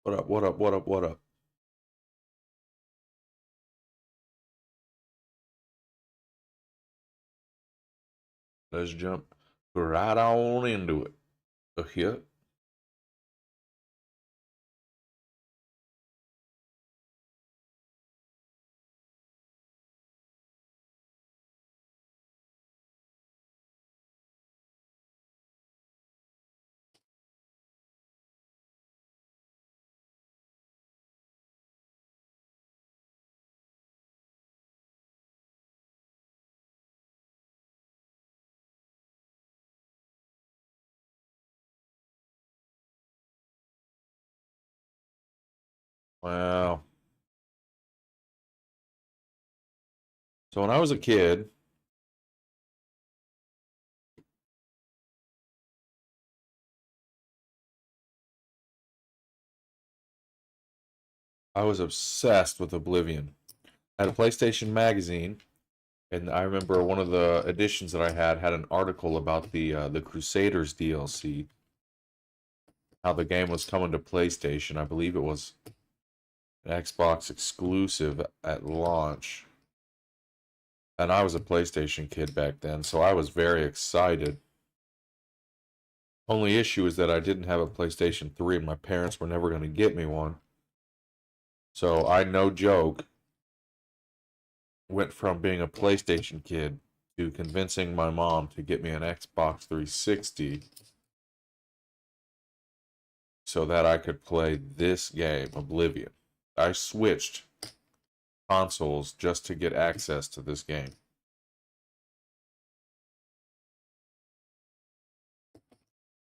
What up, what up, what up, what up? Let's jump right on into it. Yep. Wow. So when I was a kid, I was obsessed with Oblivion. I had a PlayStation magazine, and I remember one of the editions that I had an article about the Crusaders DLC, how the game was coming to PlayStation. I believe it was an Xbox exclusive at launch. And I was a PlayStation kid back then, so I was very excited. Only issue is that I didn't have a PlayStation 3 and my parents were never going to get me one. So I, no joke, went from being a PlayStation kid to convincing my mom to get me an Xbox 360 so that I could play this game, Oblivion. I switched consoles just to get access to this game.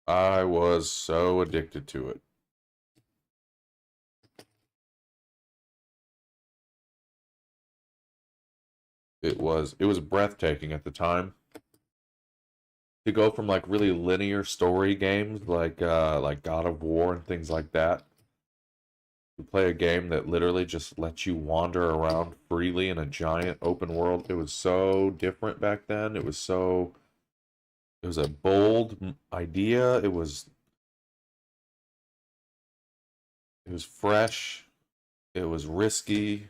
I was so addicted to it. It was breathtaking at the time. To go from like really linear story games like God of War and things like that to play a game that literally just lets you wander around freely in a giant open world. It was so different back then. It was a bold idea. It was fresh. It was risky,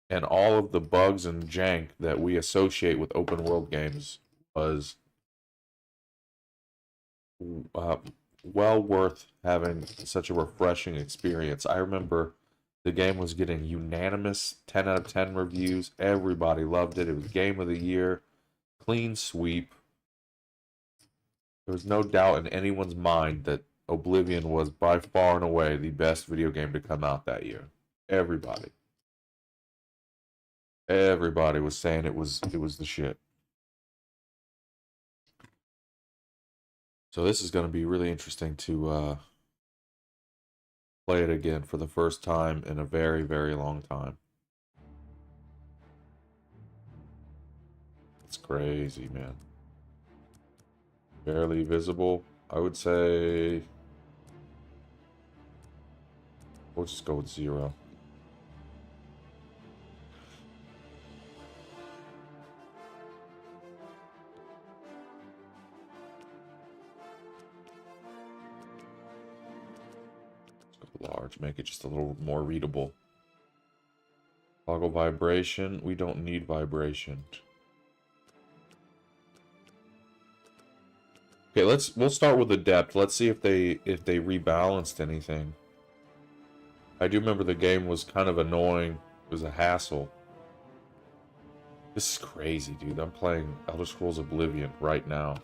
and all of the bugs and jank that we associate with open world games was uh, well worth having such a refreshing experience. I remember the game was getting unanimous 10 out of 10 reviews. Everybody loved it. It was game of the year, clean sweep. There was no doubt in anyone's mind that Oblivion was by far and away the best video game to come out that year. Everybody. Everybody was saying it was the shit. So this is going to be really interesting to play it again for the first time in a very, very long time. It's crazy, man. Barely visible. I would say we'll just go with 0. Let's go large, make it just a little more readable. Toggle vibration. We don't need vibration. Okay, we'll start with the depth. Let's see if they rebalanced anything. I do remember the game was kind of annoying. It was a hassle. This is crazy, dude. I'm playing Elder Scrolls Oblivion right now.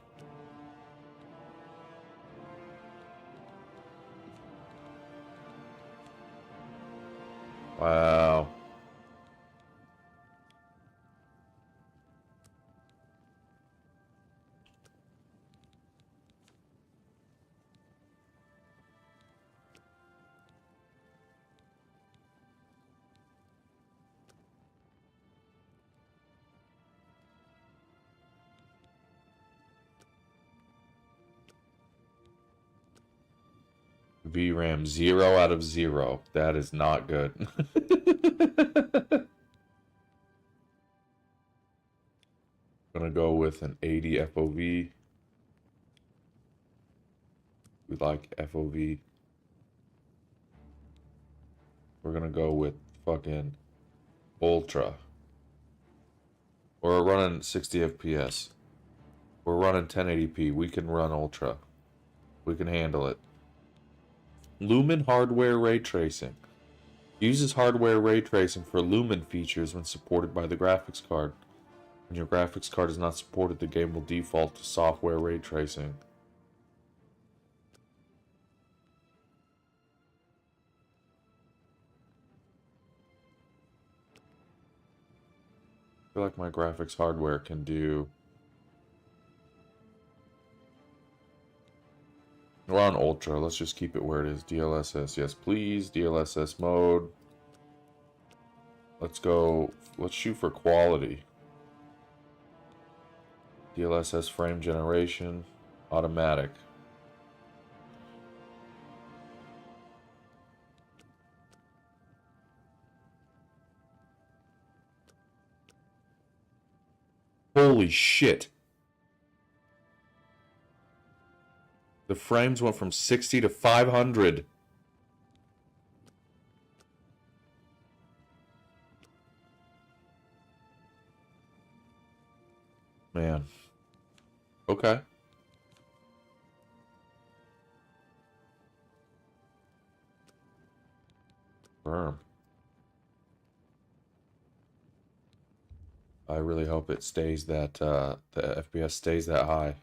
Wow. VRAM 0 out of 0. That is not good. Gonna go with an 80 FOV. We like FOV. We're gonna go with fucking Ultra. We're running 60 FPS. We're running 1080p. We can run Ultra. We can handle it. Lumen hardware ray tracing. Uses hardware ray tracing for Lumen features when supported by the graphics card. When your graphics card is not supported, the game will default to software ray tracing. I feel like my graphics hardware can do... We're on Ultra. Let's just keep it where it is. DLSS. Yes, please. DLSS mode. Let's go. Let's shoot for quality. DLSS frame generation. Automatic. Holy shit. The frames went from 60 to 500. Man. Okay. Firm. I really hope it stays that, the FPS stays that high.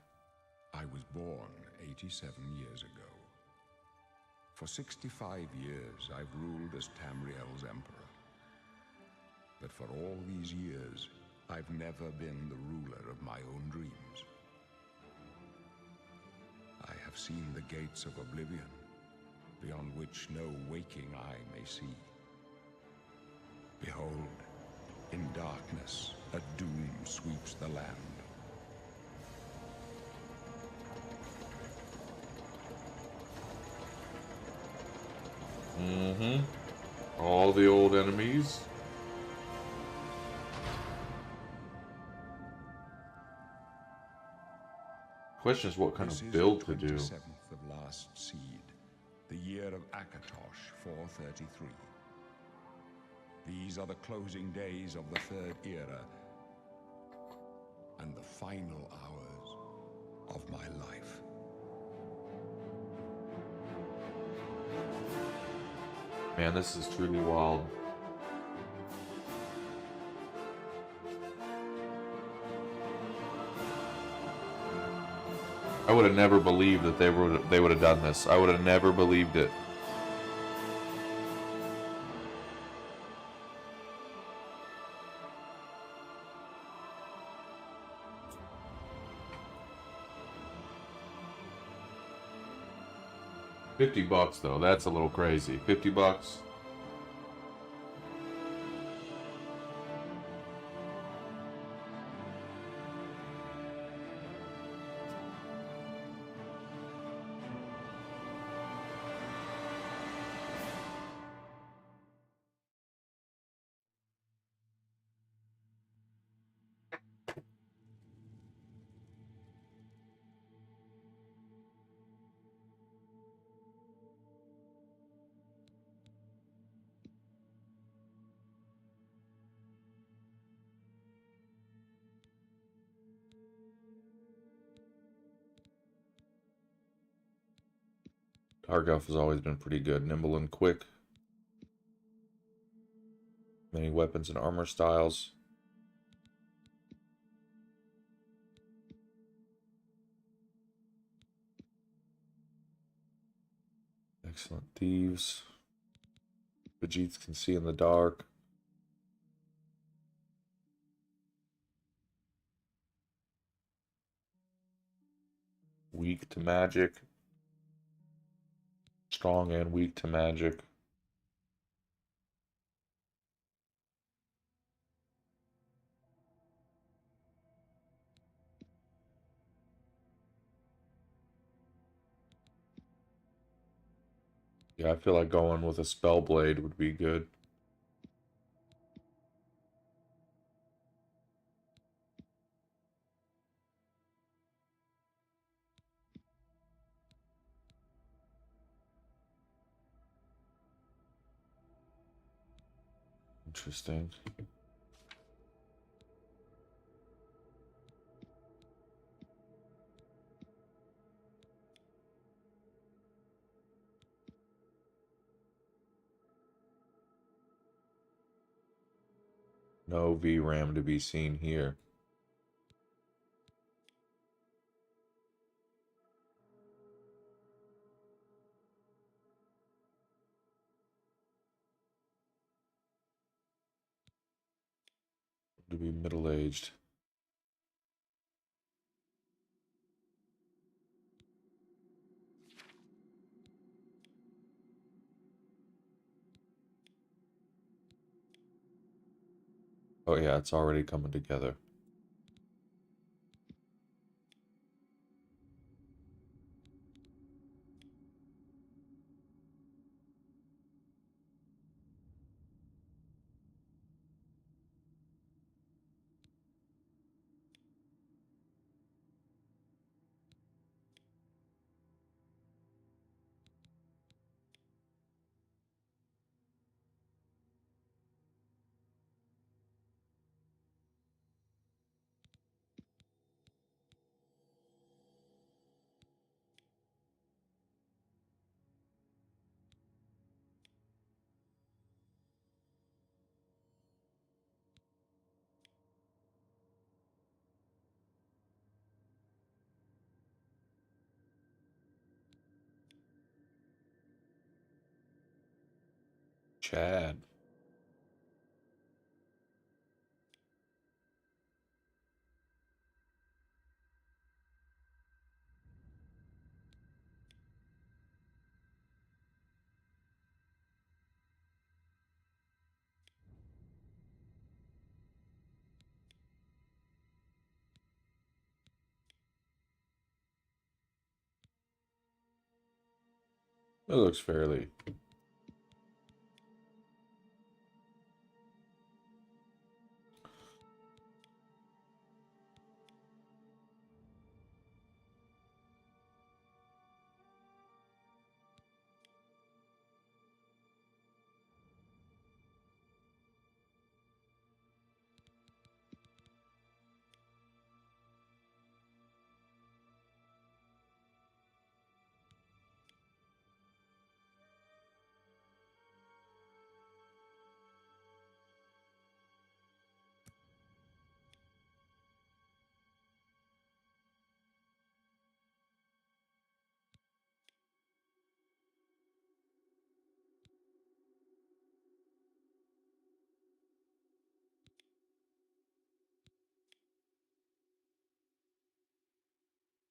I was born 87 years ago. For 65 years, I've ruled as Tamriel's emperor. But for all these years, I've never been the ruler of my own dreams. I have seen the gates of Oblivion, beyond which no waking eye may see. Behold, in darkness, a doom sweeps the land. Mm-hmm. All the old enemies. Question is what kind of build to do. This is the 27th of last seed, the year of Akatosh 433. These are the closing days of the Third Era and the final hours of my life. Man, this is truly wild. I would have never believed that they would have done this. I would have never believed it. $50 though, that's a little crazy. $50. Targoff has always been pretty good. Nimble and quick. Many weapons and armor styles. Excellent thieves. Vegeta can see in the dark. Weak to magic. Strong and weak to magic. Yeah, I feel like going with a spell blade would be good. Interesting. No VRAM to be seen here. To be middle-aged. Oh yeah, it's already coming together. Chad. It looks fairly.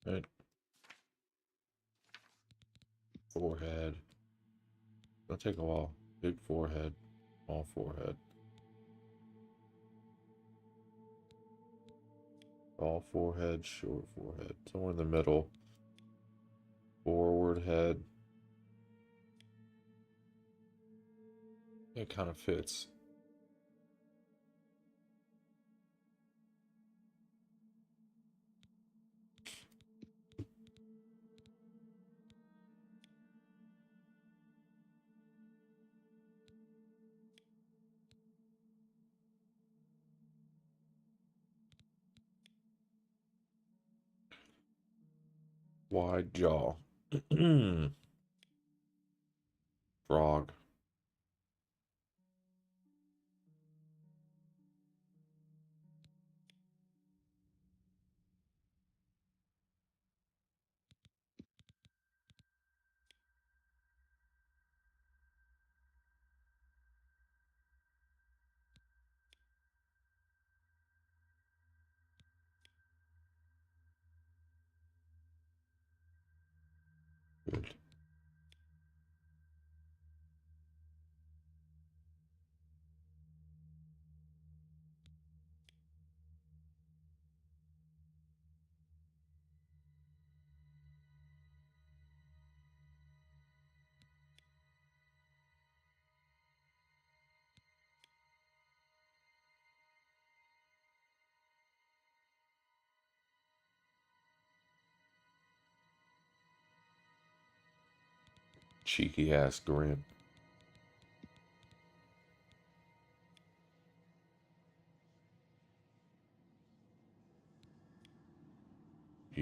Right. Forehead. It'll take a while. Big forehead. Small forehead. Tall forehead, short forehead. Somewhere in the middle. Forward head. It kind of fits. Wide jaw. Frog. Good. Cheeky ass grin.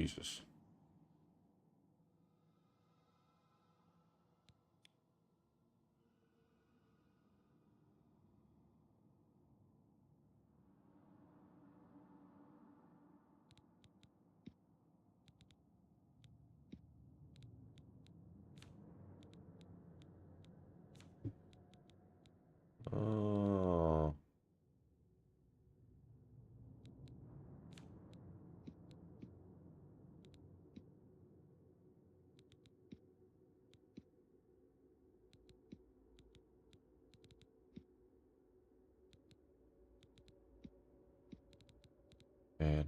Jesus. Oh. Man.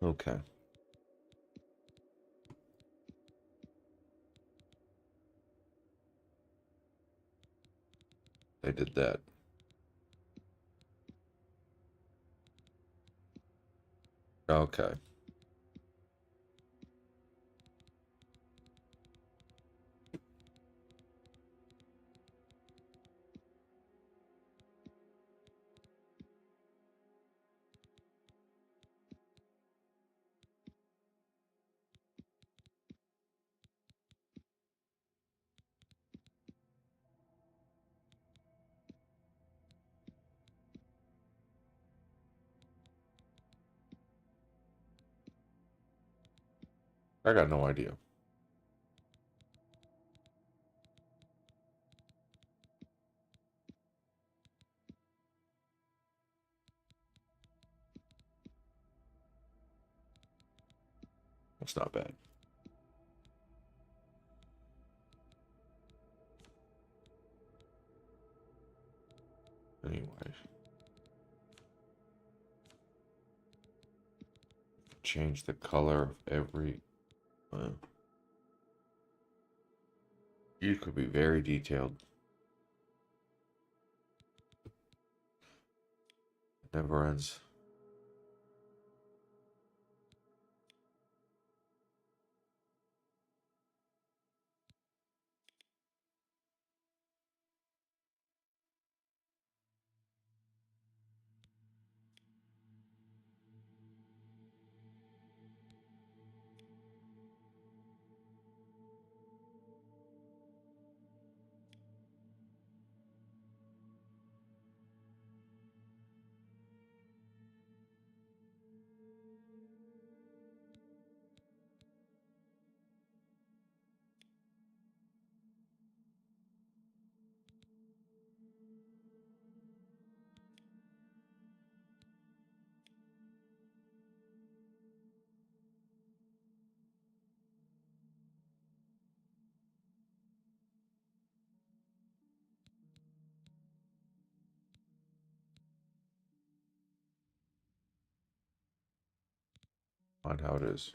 Okay. They did that. Okay. I got no idea. That's not bad. Anyway. Change the color of every... you could be very detailed. Never ends. Find how it is.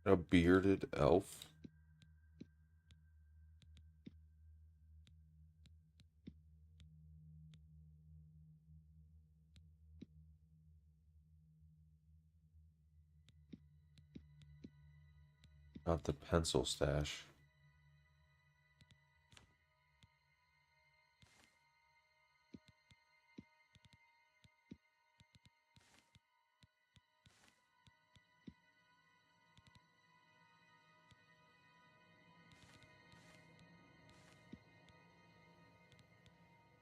A bearded elf? Not the pencil stash.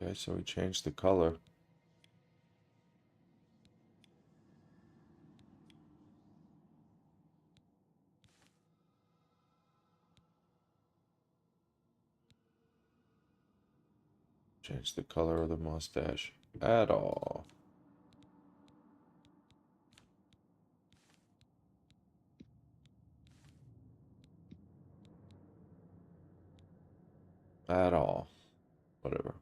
Okay, so we changed the color. Change the color of the mustache at all. At all. Whatever.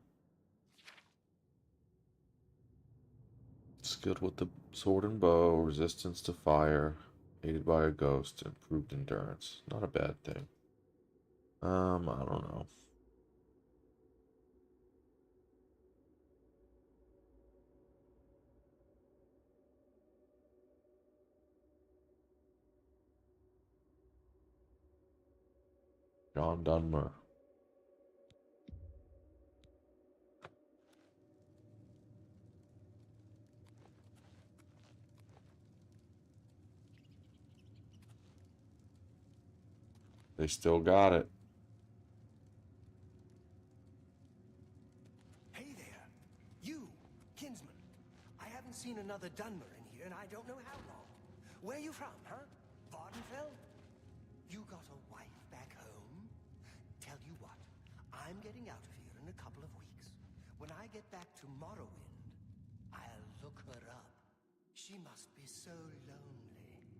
Skilled with the sword and bow, resistance to fire. Aided by a ghost, improved endurance. Not a bad thing. I don't know. John Dunmer. They still got it. Hey there, you, kinsman. I haven't seen another Dunmer in here, and I don't know how long. Where you from, huh? Vardenfell? You got a wife back home? Tell you what, I'm getting out of here in a couple of weeks. When I get back to Morrowind, I'll look her up. She must be so lonely.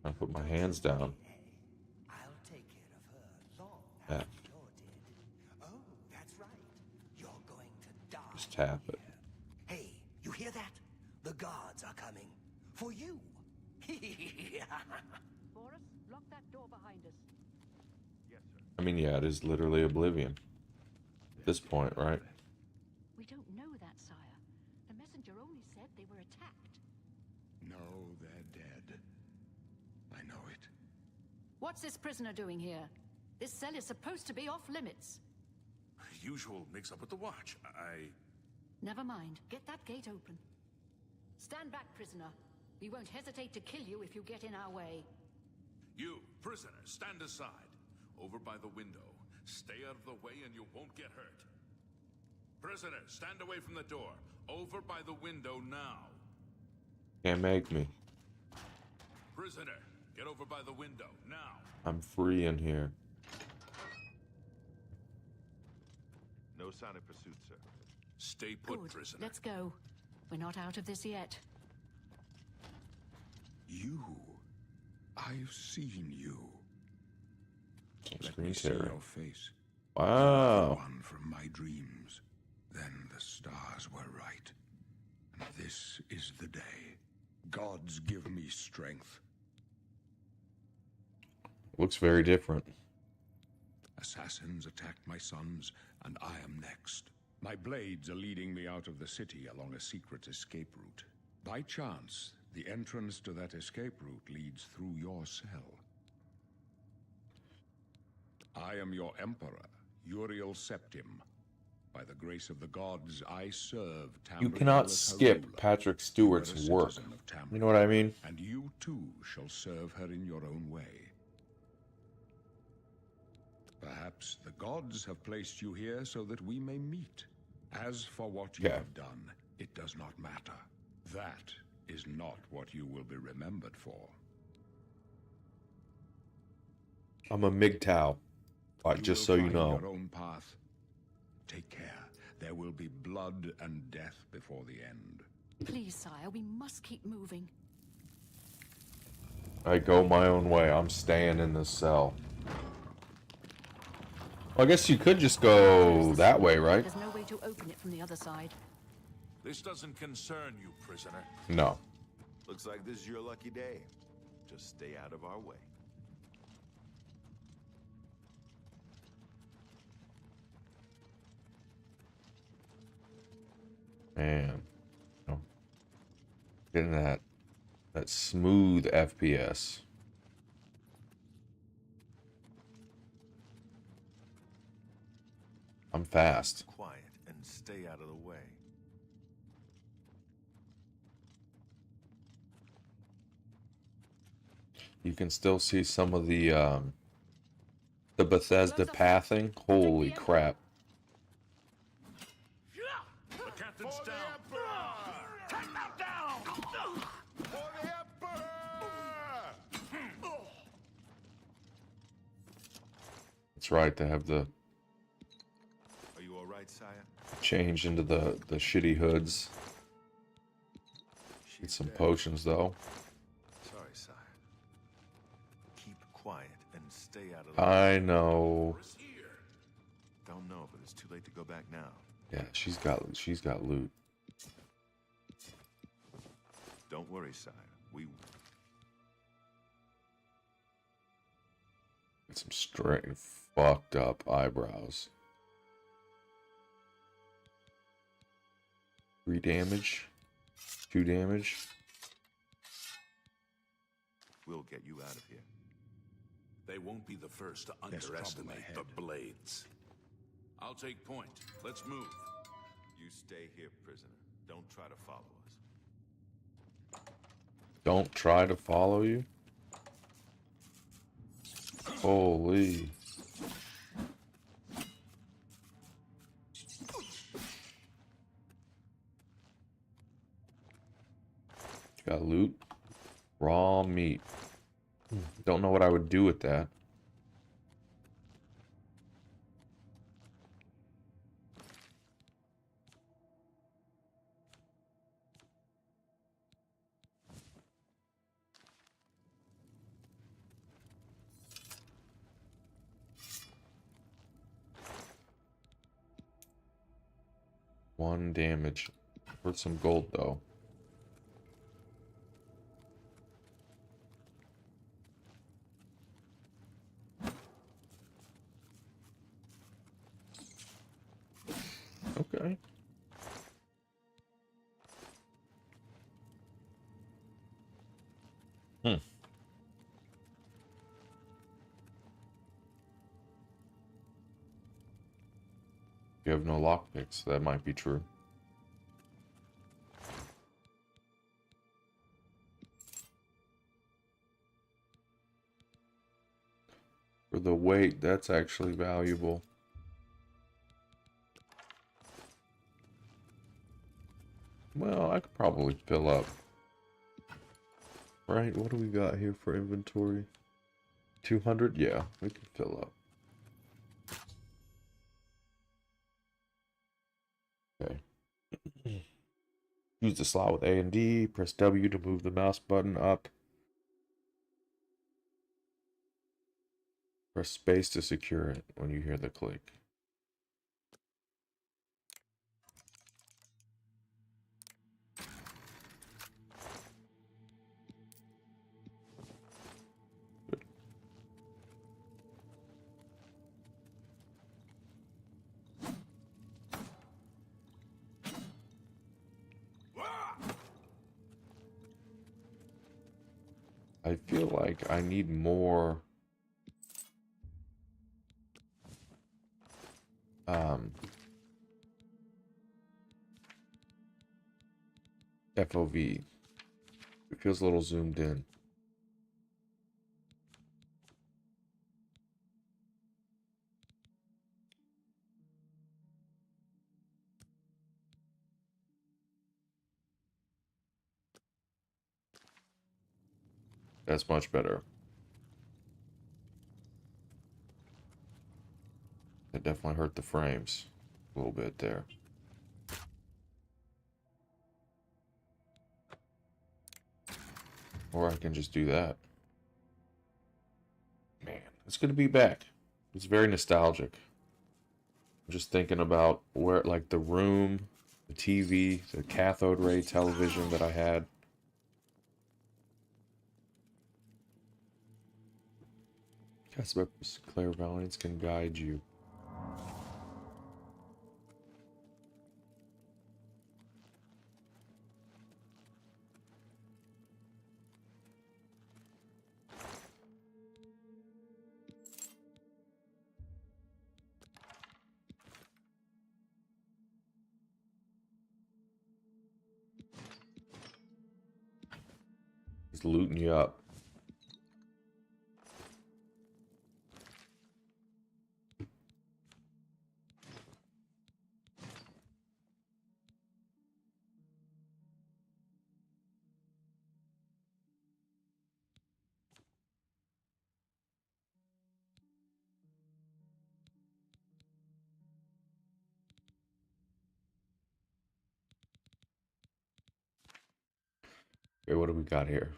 I put my Don't hands you worry, down. eh? I'll take care of her long Yeah. after you're dead. Oh, that's right. You're going to die. Just tap it. Hey, you hear that? The guards are coming. For you. Boris, lock that door behind us. I mean, yeah, it is literally Oblivion. At this point, right? We don't know that, sire. The messenger only said they were attacked. No, they're dead. I know it. What's this prisoner doing here? This cell is supposed to be off limits. Usual mix-up with the watch. Never mind. Get that gate open. Stand back, prisoner. We won't hesitate to kill you if you get in our way. You, prisoner, stand aside. Over by the window. Stay out of the way and you won't get hurt. Prisoner, stand away from the door. Over by the window now. Can't make me. Prisoner, get over by the window now. I'm free in here. No sign of pursuit, sir. Stay put, Good. prisoner. Let's go. We're not out of this yet. You. I've seen you. Let Screen me see tearing. your face. Wow. One from my dreams. Then the stars were right. And this is the day. Gods give me strength. Looks very different. Assassins attacked my sons, and I am next. My blades are leading me out of the city along a secret escape route. By chance, the entrance to that escape route leads through your cell. I am your emperor, Uriel Septim. By the grace of the gods, I serve You Tamriel cannot as her skip ruler. Patrick You are a Stewart's work. citizen of Tamriel, You know what I mean? and you too shall serve her in your own way. Perhaps the gods have placed you here so that we may meet. As for what you Yeah. have done, it does not matter. That is not what you will be remembered for. I'm a MGTOW. Just so will you find know. your own path. Take care. There will be blood and death before the end. Please, sire, we must keep moving. I go my own way. I'm staying in this cell. Well, I guess you could just go that way, right? There's no way to open it from the other side. This doesn't concern you, prisoner. No. Looks like this is your lucky day. Just stay out of our way. Man. No. Getting that smooth FPS. I'm fast. Quiet and stay out of the way. You can still see some of the Bethesda pathing. Holy crap. The captain's down. That's right, they have the Are you all right, sire? change into the shitty hoods. Get She's some dead. potions though. Sorry, sire. Keep quiet and stay out of the I know. Boris here. Don't know, but it's too late to go back now. Yeah, she's got loot. Don't worry, sire. We Some straight fucked up eyebrows. 3 damage. 2 damage. We'll get you out of here. They won't be the first to underestimate the blades. I'll take point. Let's move. You stay here, prisoner. Don't try to follow us. Don't try to follow you? Holy. Got loot. Raw meat. Don't know what I would do with that. One damage. Worth some gold though. Okay. You have no lockpicks, that might be true. For the weight, that's actually valuable. Well, I could probably fill up. Right, what do we got here for inventory? 200? Yeah, we can fill up. Okay. Use the slot with A and D. Press W to move the mouse button up. Press space to secure it when you hear the click. I feel like I need more FOV. It feels a little zoomed in. That's much better. It definitely hurt the frames a little bit there. Or I can just do that. Man, it's good to be back. It's very nostalgic. I'm just thinking about where, like, the room, the TV, the cathode ray television that I had. Casper's clairvoyance can guide you. He's looting you up. Okay, what do we got here?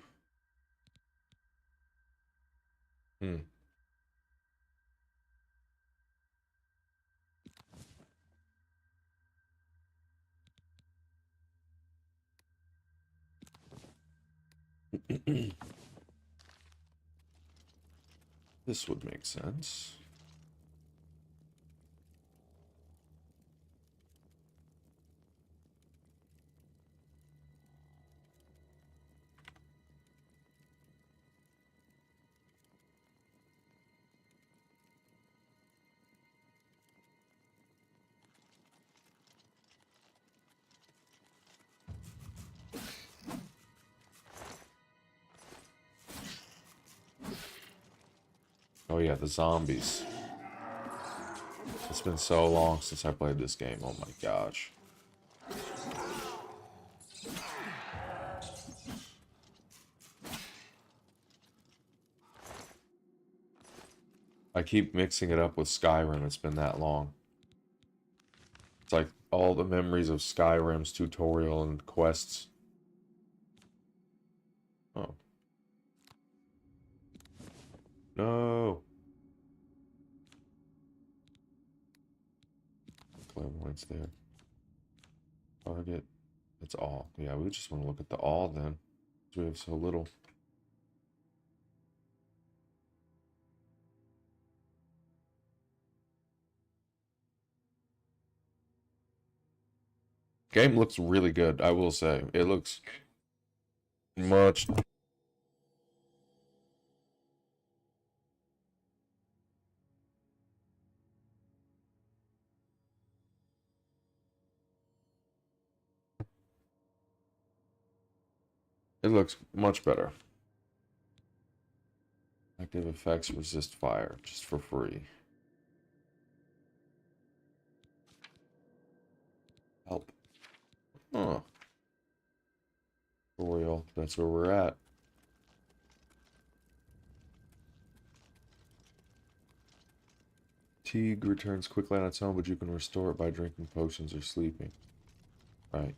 This would make sense. Oh yeah, the zombies. It's been so long since I played this game. Oh my gosh. I keep mixing it up with Skyrim. It's been that long. It's like all the memories of Skyrim's tutorial and quests. Oh. No. Clairvoyance there. Target. It's all. Yeah, we just want to look at the all then. Because we have so little. Game looks really good, I will say. It looks much. It looks much better. Active effects resist fire, just for free. Help. Huh. Tutorial, that's where we're at. Fatigue returns quickly on its own, but you can restore it by drinking potions or sleeping. Right.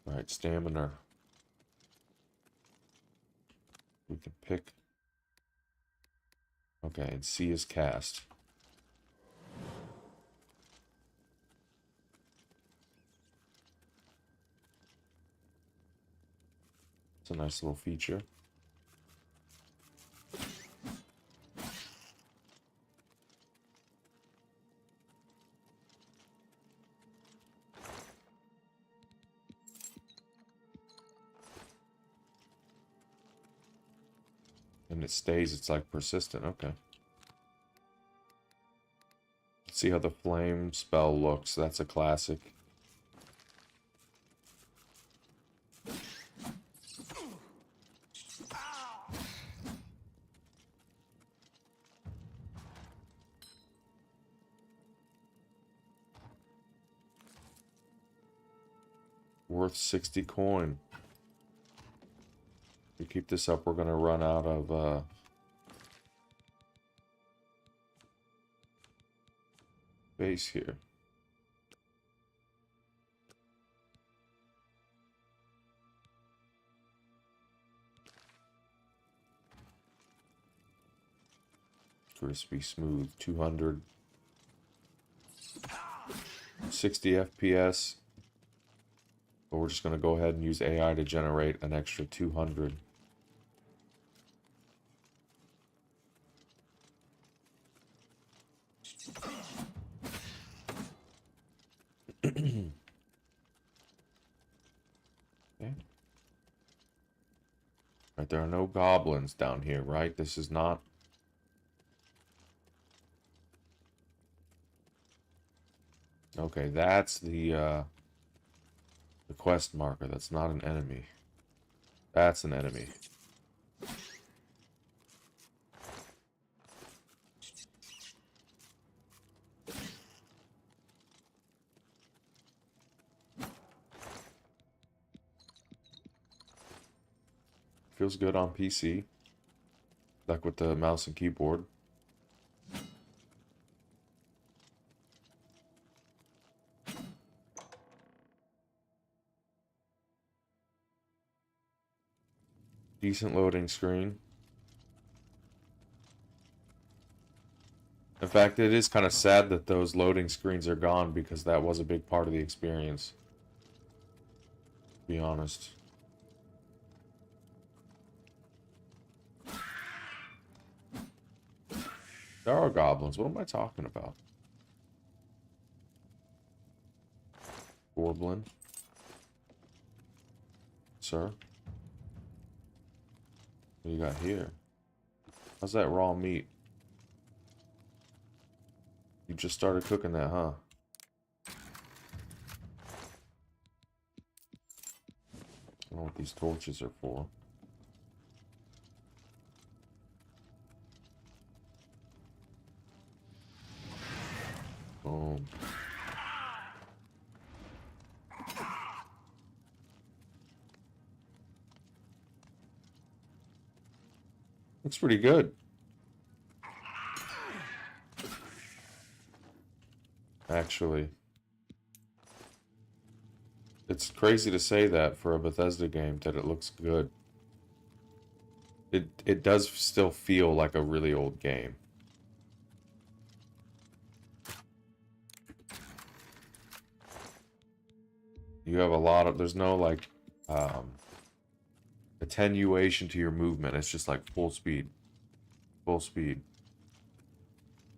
Alright, stamina. We can pick. Okay, and C is cast. It's a nice little feature. And it stays, it's like persistent, okay. Let's see how the flame spell looks. That's a classic. Worth 60 coin. If we keep this up, we're gonna run out of base here. Crispy smooth, 200. 60 FPS. But we're just gonna go ahead and use AI to generate an extra 200. Okay. Right, there are no goblins down here, right? This is not... Okay, that's the quest marker. That's not an enemy. That's an enemy. Feels good on PC. Like with the mouse and keyboard. Decent loading screen. In fact, it is kind of sad that those loading screens are gone because that was a big part of the experience. To be honest. There are goblins. What am I talking about? Goblin. Sir? What do you got here? How's that raw meat? You just started cooking that, huh? I don't know what these torches are for. Boom. Looks pretty good. Actually. It's crazy to say that for a Bethesda game, that it looks good. It does still feel like a really old game. You have a lot of, there's no like attenuation to your movement. It's just like full speed. Full speed.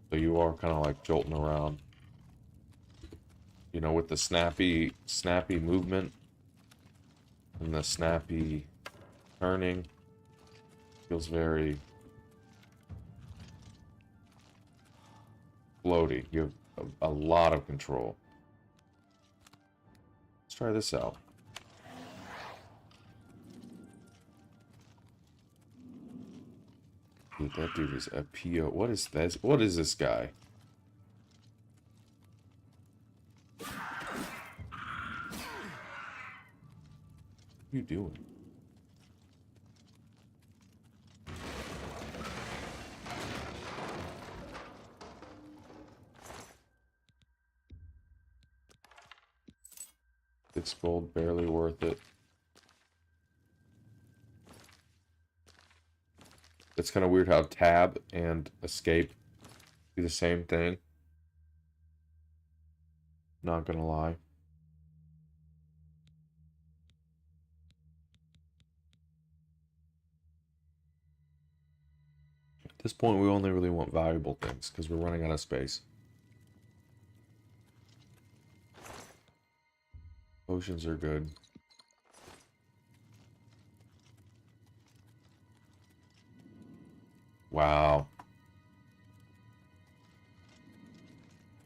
So you are kind of like jolting around. You know, with the snappy movement and the snappy turning. Feels very floaty. You have a lot of control. Let's try this out. Dude, that dude is a PO. What is this? What is this guy? What are you doing? It's gold, barely worth it. It's kind of weird how tab and escape do the same thing. Not gonna lie. At this point, we only really want valuable things because we're running out of space. Potions are good. Wow.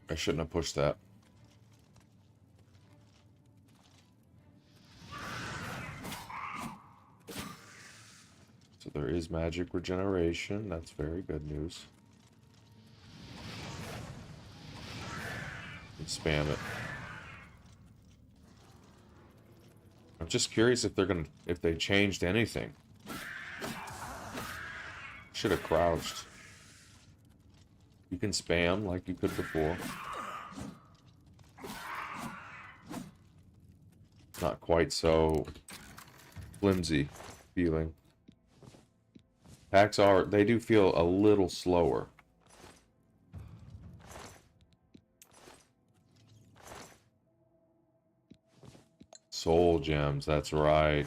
I shouldn't have pushed that. So there is magic regeneration. That's very good news. And spam it. I'm just curious if they're gonna, if they changed anything. Should have crouched. You can spam like you could before. Not quite so flimsy feeling. Packs are, they do feel a little slower. Soul gems, that's right.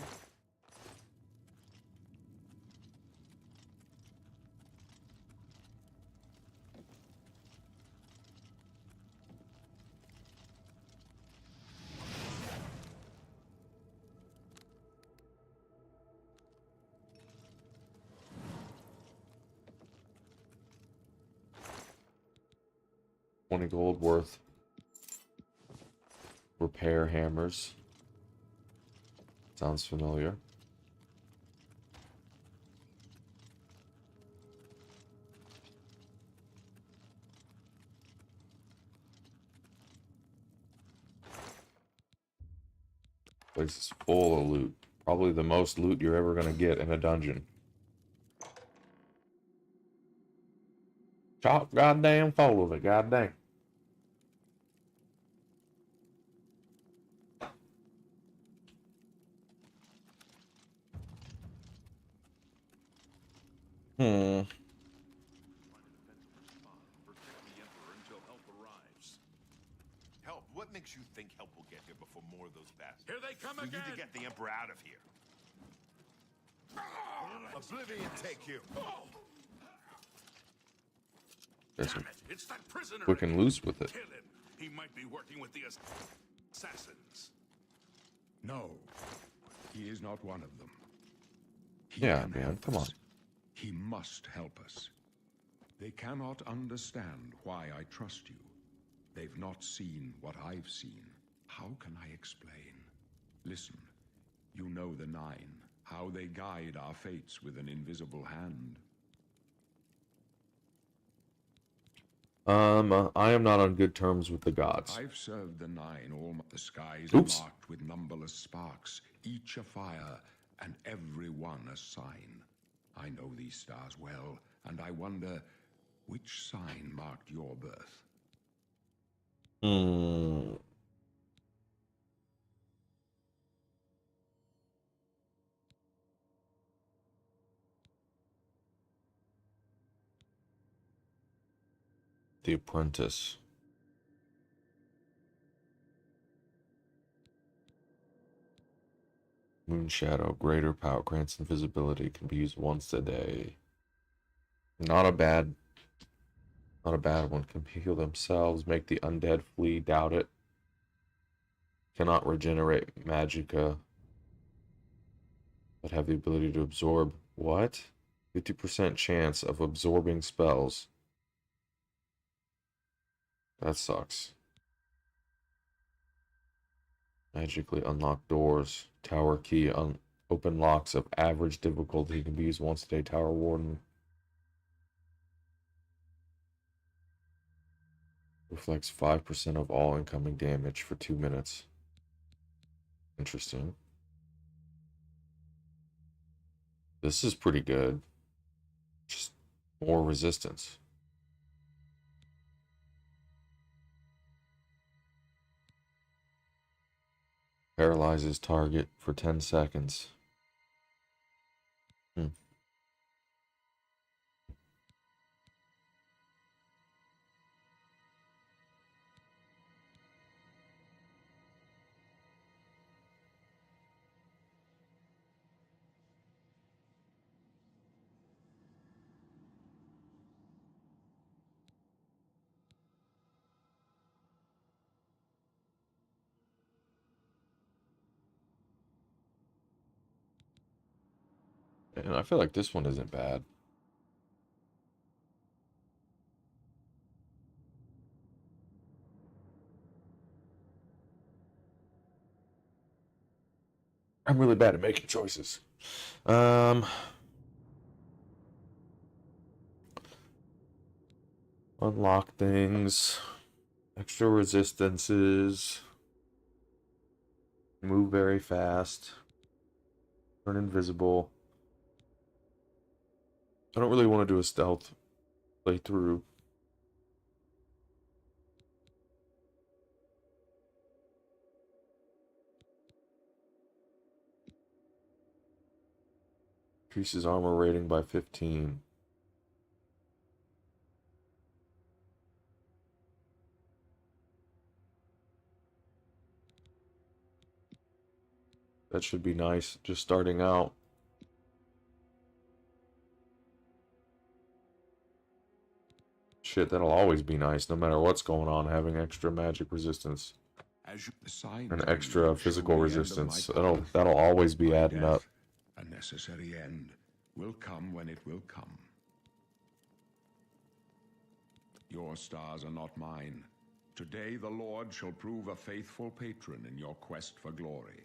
$20 gold worth repair hammers. Sounds familiar. Place is full of loot. Probably the most loot you're ever gonna get in a dungeon. Chock goddamn full of it, goddamn. Hmm. Protect the Emperor until help arrives. Help? What makes you think help will get here before more of those bastards? Here they come We again! need to get the Emperor out of here. Oblivion take you! There's Damn it! It's that prisoner. quick and loose with it. Kill him. He might be working with the assassins. No, he is not one of them. He Yeah, can man, help come us. on. He must help us. They cannot understand why I trust you. They've not seen what I've seen. How can I explain? Listen, you know the Nine, how they guide our fates with an invisible hand. I am not on good terms with the gods. I've served the Nine. All the skies Oops. are marked with numberless sparks, each a fire, and every one a sign. I know these stars well, and I wonder which sign marked your birth. Hmm. The Apprentice. Moon Shadow, greater power, grants invisibility, can be used once a day. Not a bad one. Can heal themselves, make the undead flee, doubt it. Cannot regenerate magicka, but have the ability to absorb. What? 50% chance of absorbing spells. That sucks. Magically unlock doors. Tower key. Open locks of average difficulty. Can be used once a day. Tower warden. Reflects 5% of all incoming damage for 2 minutes. Interesting. This is pretty good. Just more resistance. Paralyzes target for 10 seconds. And I feel like this one isn't bad. I'm really bad at making choices. Unlock things. Extra resistances. Move very fast. Turn invisible. I don't really want to do a stealth playthrough. Increases armor rating by 15. That should be nice, just starting out. Shit, that'll always be nice, no matter what's going on, having extra magic resistance. As you, the signs And on extra you show physical the end of resistance. my That'll path. always be My adding up. death, a necessary end, will come when it will come. Your stars are not mine. Today the Lord shall prove a faithful patron in your quest for glory.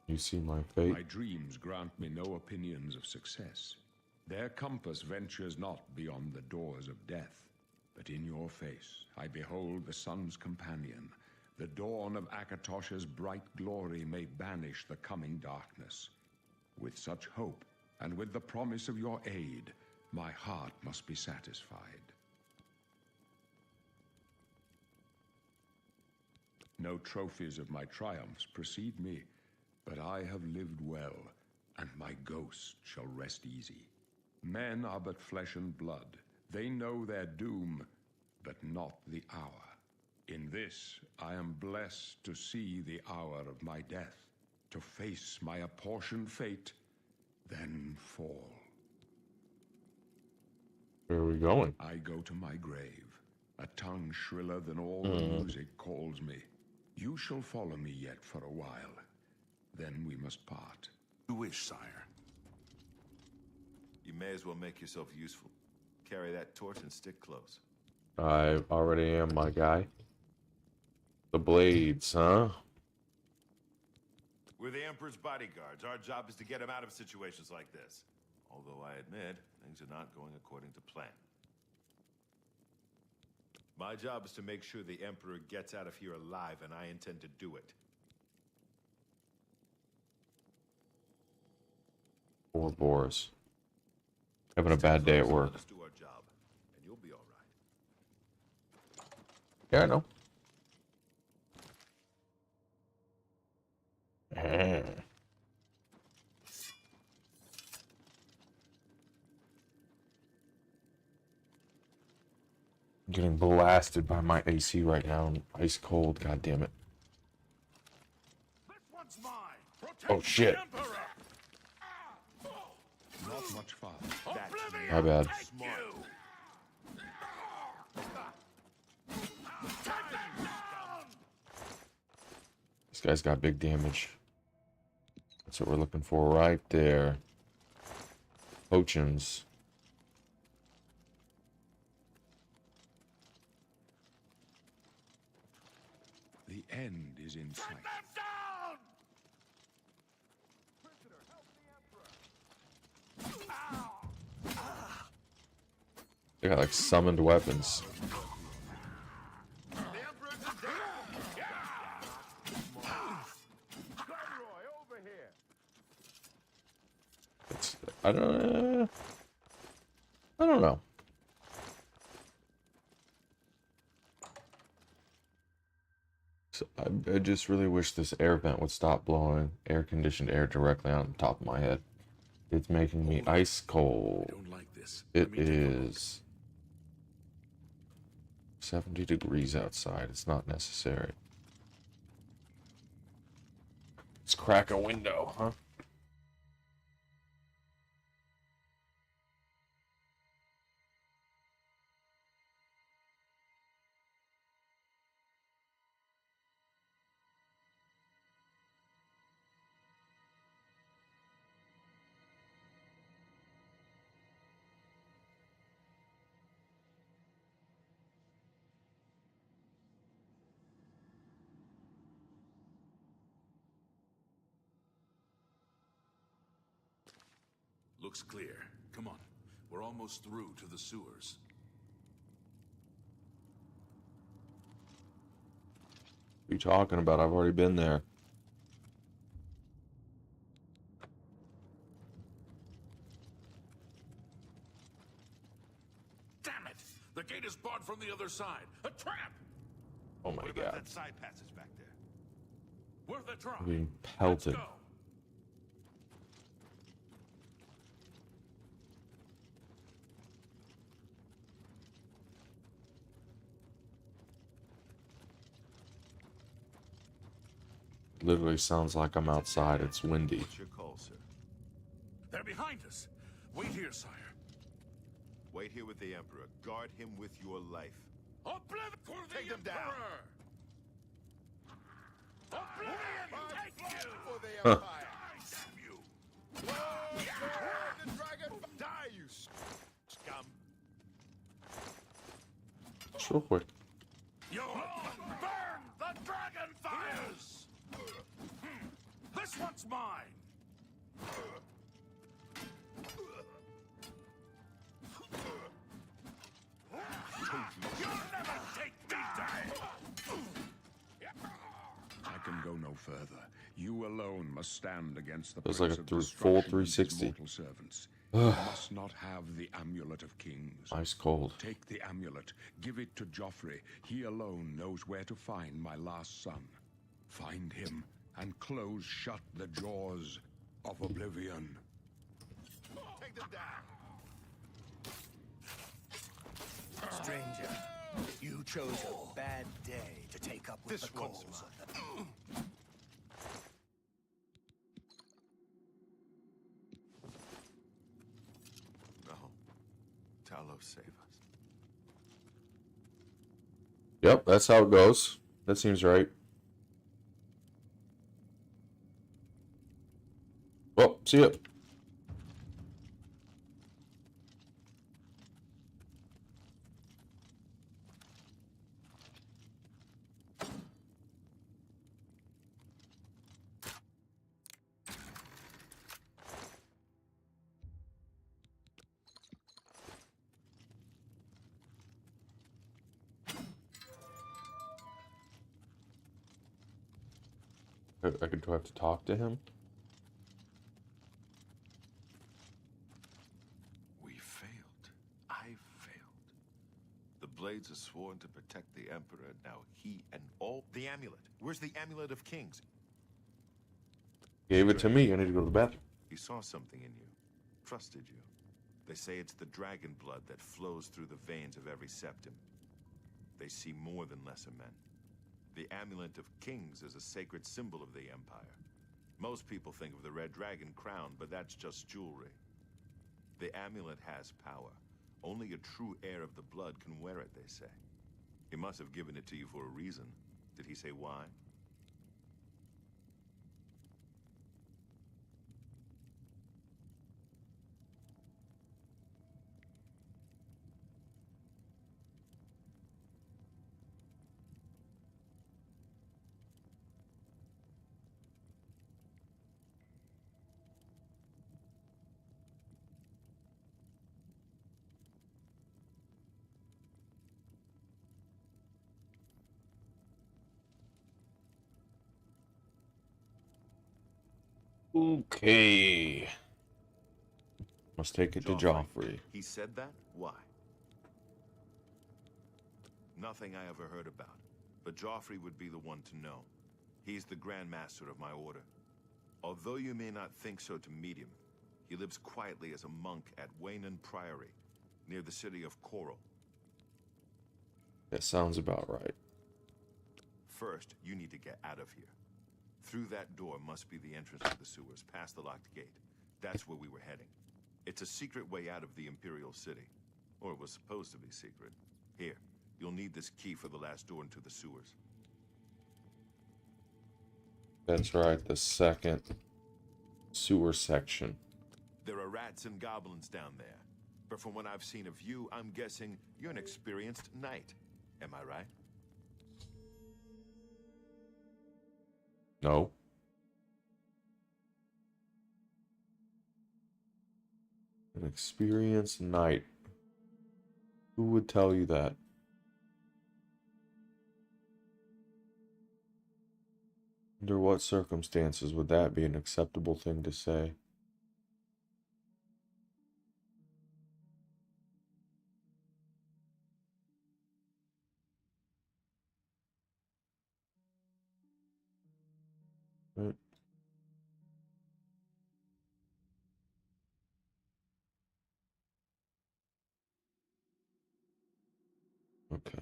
You see my fate? My dreams grant me no opinions of success. Their compass ventures not beyond the doors of death. But in your face I behold the sun's companion. The dawn of Akatosh's bright glory may banish the coming darkness. With such hope, and with the promise of your aid, my heart must be satisfied. No trophies of my triumphs precede me, but I have lived well, and my ghost shall rest easy. Men are but flesh and blood. They know their doom, but not the hour. In this, I am blessed to see the hour of my death, to face my apportioned fate, then fall. Where are we going? I go to my grave. A tongue shriller than all the music calls me. You shall follow me yet for a while. Then we must part. You wish, sire. You may as well make yourself useful. Carry that torch and stick close. I already am, my guy. The blades, huh? We're the Emperor's bodyguards. Our job is to get him out of situations like this. Although I admit, things are not going according to plan. My job is to make sure the Emperor gets out of here alive, and I intend to do it. Poor Boris. Having a bad day at work. Let us do our job, and you'll be all right. Yeah, I know. I'm getting blasted by my AC right now. I'm ice cold, god damn it. This one's mine. Protect Oh shit. the Emperor. Not much fun. Oblivion, My bad. take you. Take that down. This guy's got big damage. That's what we're looking for right there. Potions. The end is in sight. Take them down. They got like summoned weapons. The Emperor's in danger! Conroy, over here! It's, I don't know. So I just really wish this air vent would stop blowing air-conditioned air directly on the top of my head. It's making me ice cold. I don't like this. It Let me take a look. is 70 degrees outside. It's not necessary. Let's crack a window, huh? Looks clear. Come on. We're almost through to the sewers. What are you talking about? I've already been there. Damn it! The gate is barred from the other side. A trap! Oh my What about god. that side passage back there? We're the trap. I'm being Let's pelted. go. Literally sounds like I'm outside. It's windy. What's your call, sir? They're behind us. Wait here, sire. Wait here with the Emperor. Guard him with your life. Oblivion for the Take them down. Emperor! Oblivion, take you! For the Huh. Empire! Damn you! The dragon! Die, you scum! Just real quick. You'll burn the dragon fires! This one's mine! You'll never take me down! I can go no further. You alone must stand against the It was like Prince a of full Destruction and his 360. mortal servants. You must not have the Amulet of Kings. Ice cold. Take the amulet, give it to Joffrey. He alone knows where to find my last son. Find him and close shut the jaws of Oblivion. Take them down! Stranger, you chose a bad day to take up with This the one's cause. No. Tell Talos save us. Yep, that's how it goes. That seems right. Well, see ya. I could have to talk to him. We failed. I failed. The Blades are sworn to protect the Emperor. Now he and all... The amulet. Where's the Amulet of Kings? Gave it to me. I need to go to the bathroom. He saw something in you. Trusted you. They say it's the dragon blood that flows through the veins of every septim. They see more than lesser men. The Amulet of Kings is a sacred symbol of the Empire. Most people think of the Red Dragon crown, but that's just jewelry. The amulet has power. Only a true heir of the blood can wear it, they say. He must have given it to you for a reason. Did he say why? Okay. Must take it to Joffrey. Joffrey. He said that? Why? Nothing I ever heard about. But Joffrey would be the one to know. He's the Grand Master of my order. Although you may not think so to meet him, he lives quietly as a monk at Waynon Priory, near the city of Coral. That sounds about right. First, you need to get out of here. Through that door must be the entrance to the sewers, past the locked gate. That's where we were heading. It's a secret way out of the Imperial City. Or it was supposed to be secret. Here, you'll need this key for the last door into the sewers. That's right, the second sewer section. There are rats and goblins down there. But from what I've seen of you, I'm guessing you're an experienced knight. Am I right? No. An experienced knight. Who would tell you that? Under what circumstances would that be an acceptable thing to say? Right. Okay.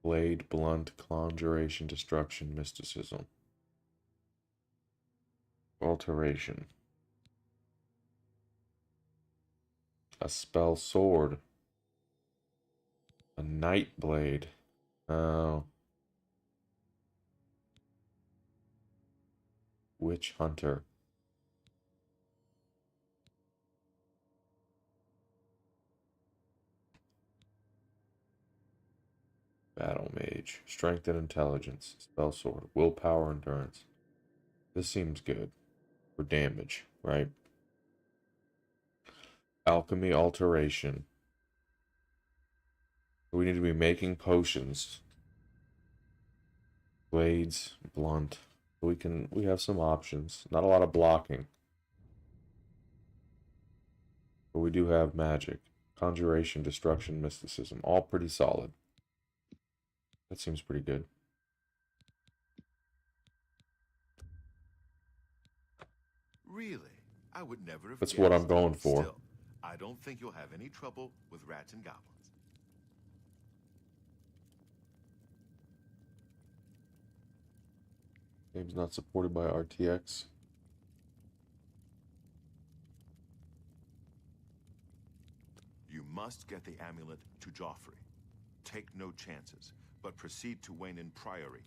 Blade, blunt, conjuration, destruction, mysticism. Alteration. A spell sword. A night blade. Oh. Witch hunter. Battle mage. Strength and intelligence. Spell sword. Willpower, endurance. This seems good. For damage, right? Alchemy, alteration. We need to be making potions. Blades, blunt. We have some options. Not a lot of blocking. But we do have magic. Conjuration, destruction, mysticism. All pretty solid. That seems pretty good. Really? I would never have That's guessed. what I'm going for. Still, I don't think you'll have any trouble with rats and goblins. Game's not supported by RTX. You must get the amulet to Joffrey. Take no chances, but proceed to Wayne Priory.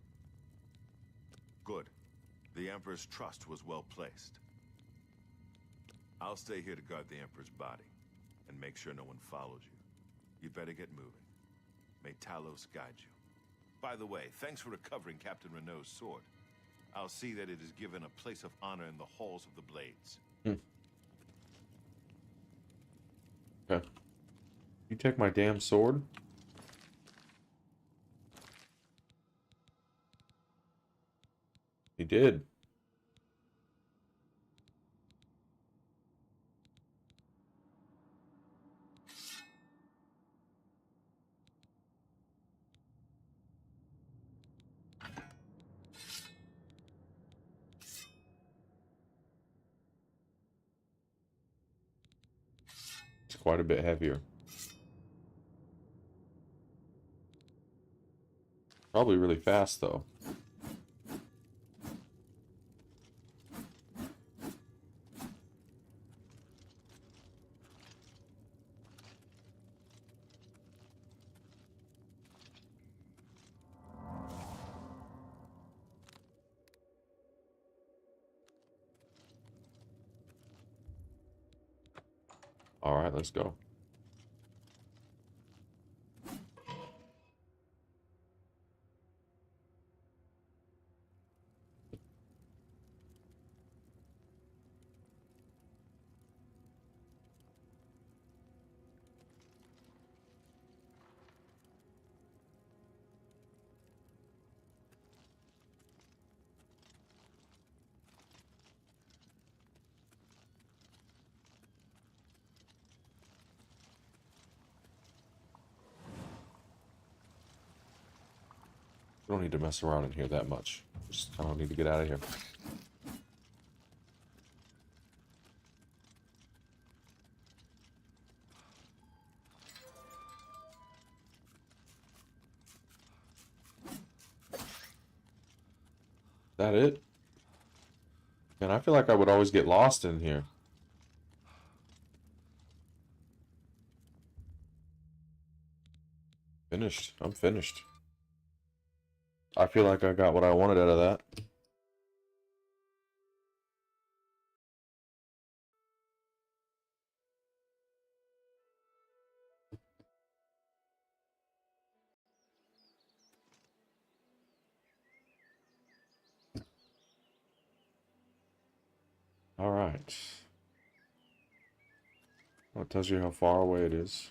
Good. The Emperor's trust was well placed. I'll stay here to guard the Emperor's body, and make sure no one follows you. You better get moving. May Talos guide you. By the way, thanks for recovering Captain Renault's sword. I'll see that it is given a place of honor in the halls of the Blades. Okay. You take my damn sword? He did. It's quite a bit heavier. Probably really fast, though. All right, let's go. We don't need to mess around in here that much. Just kind of need to get out of here. That it? And I feel like I would always get lost in here. Finished. I'm finished. I feel like I got what I wanted out of that. All right. Well, it tells you how far away it is.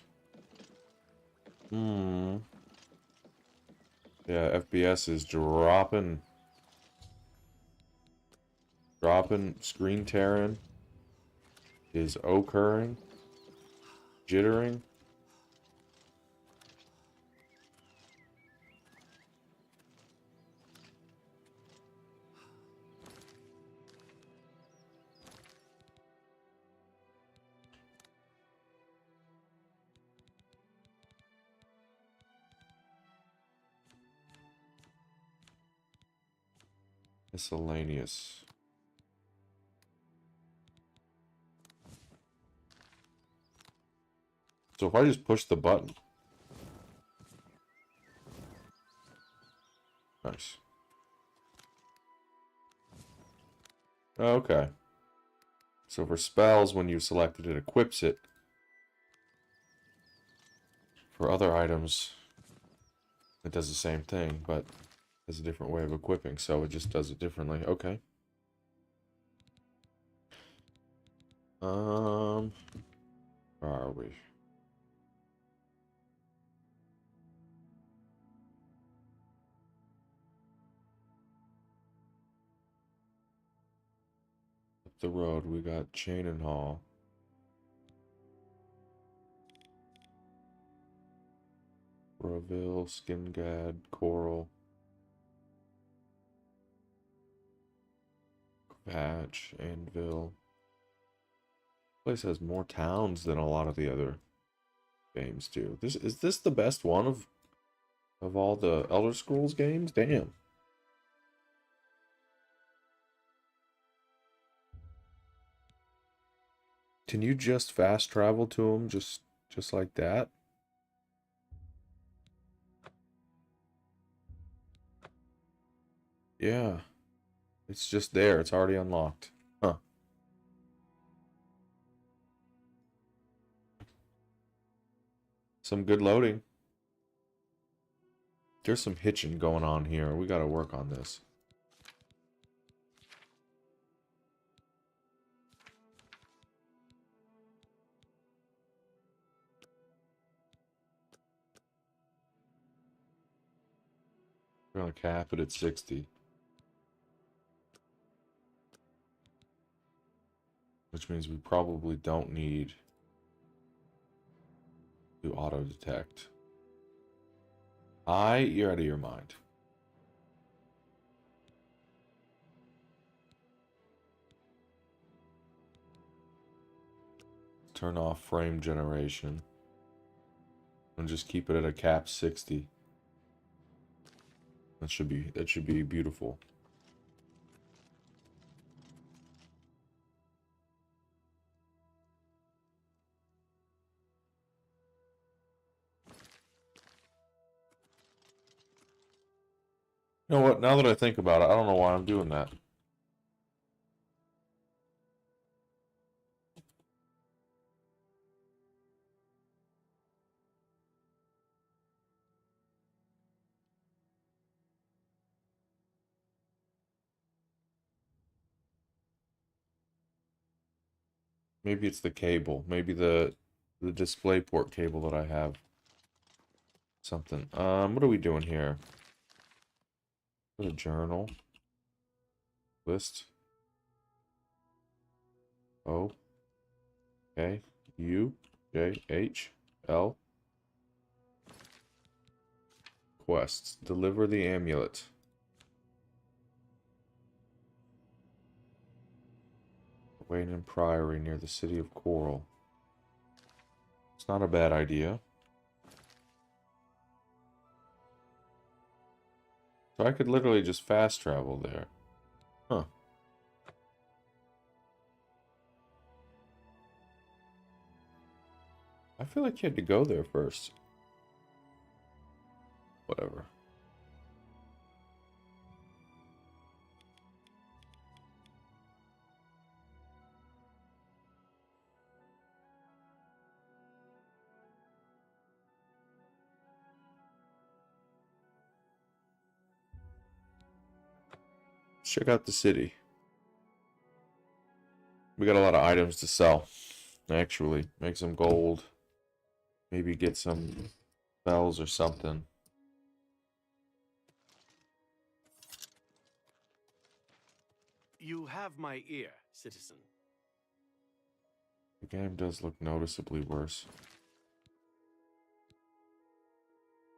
Yeah, FPS is dropping. Screen tearing. Is occurring. Jittering. Miscellaneous. So if I just push the button. Nice. Okay. So for spells, when you select it, it equips it. For other items, it does the same thing, but has a different way of equipping, so it just does it differently. Okay. Where are we? Up the road, we got Chain and Hall. Autoville, Skingad, Coral, Vatch, Anvil. Place has more towns than a lot of the other games do. Is this the best one of all the Elder Scrolls games? Damn. Can you just fast travel to them just like that? Yeah. It's just there. It's already unlocked. Huh. Some good loading. There's some hitching going on here. We gotta work on this. We're gonna cap it at 60. Which means we probably don't need to auto detect. You're out of your mind. Turn off frame generation. And just keep it at a cap 60. That should be beautiful. You know what? Now that I think about it, I don't know why I'm doing that. Maybe it's the cable. Maybe the DisplayPort cable that I have. Something. What are we doing here? Go to journal. List. O. K. U. J. H. L. Quests. Deliver the amulet. Wayne Priory near the city of Coral. It's not a bad idea. So I could literally just fast travel there. Huh. I feel like you had to go there first. Whatever. Check out the city. We got a lot of items to sell. Actually, make some gold. Maybe get some bells or something. You have my ear, citizen. The game does look noticeably worse.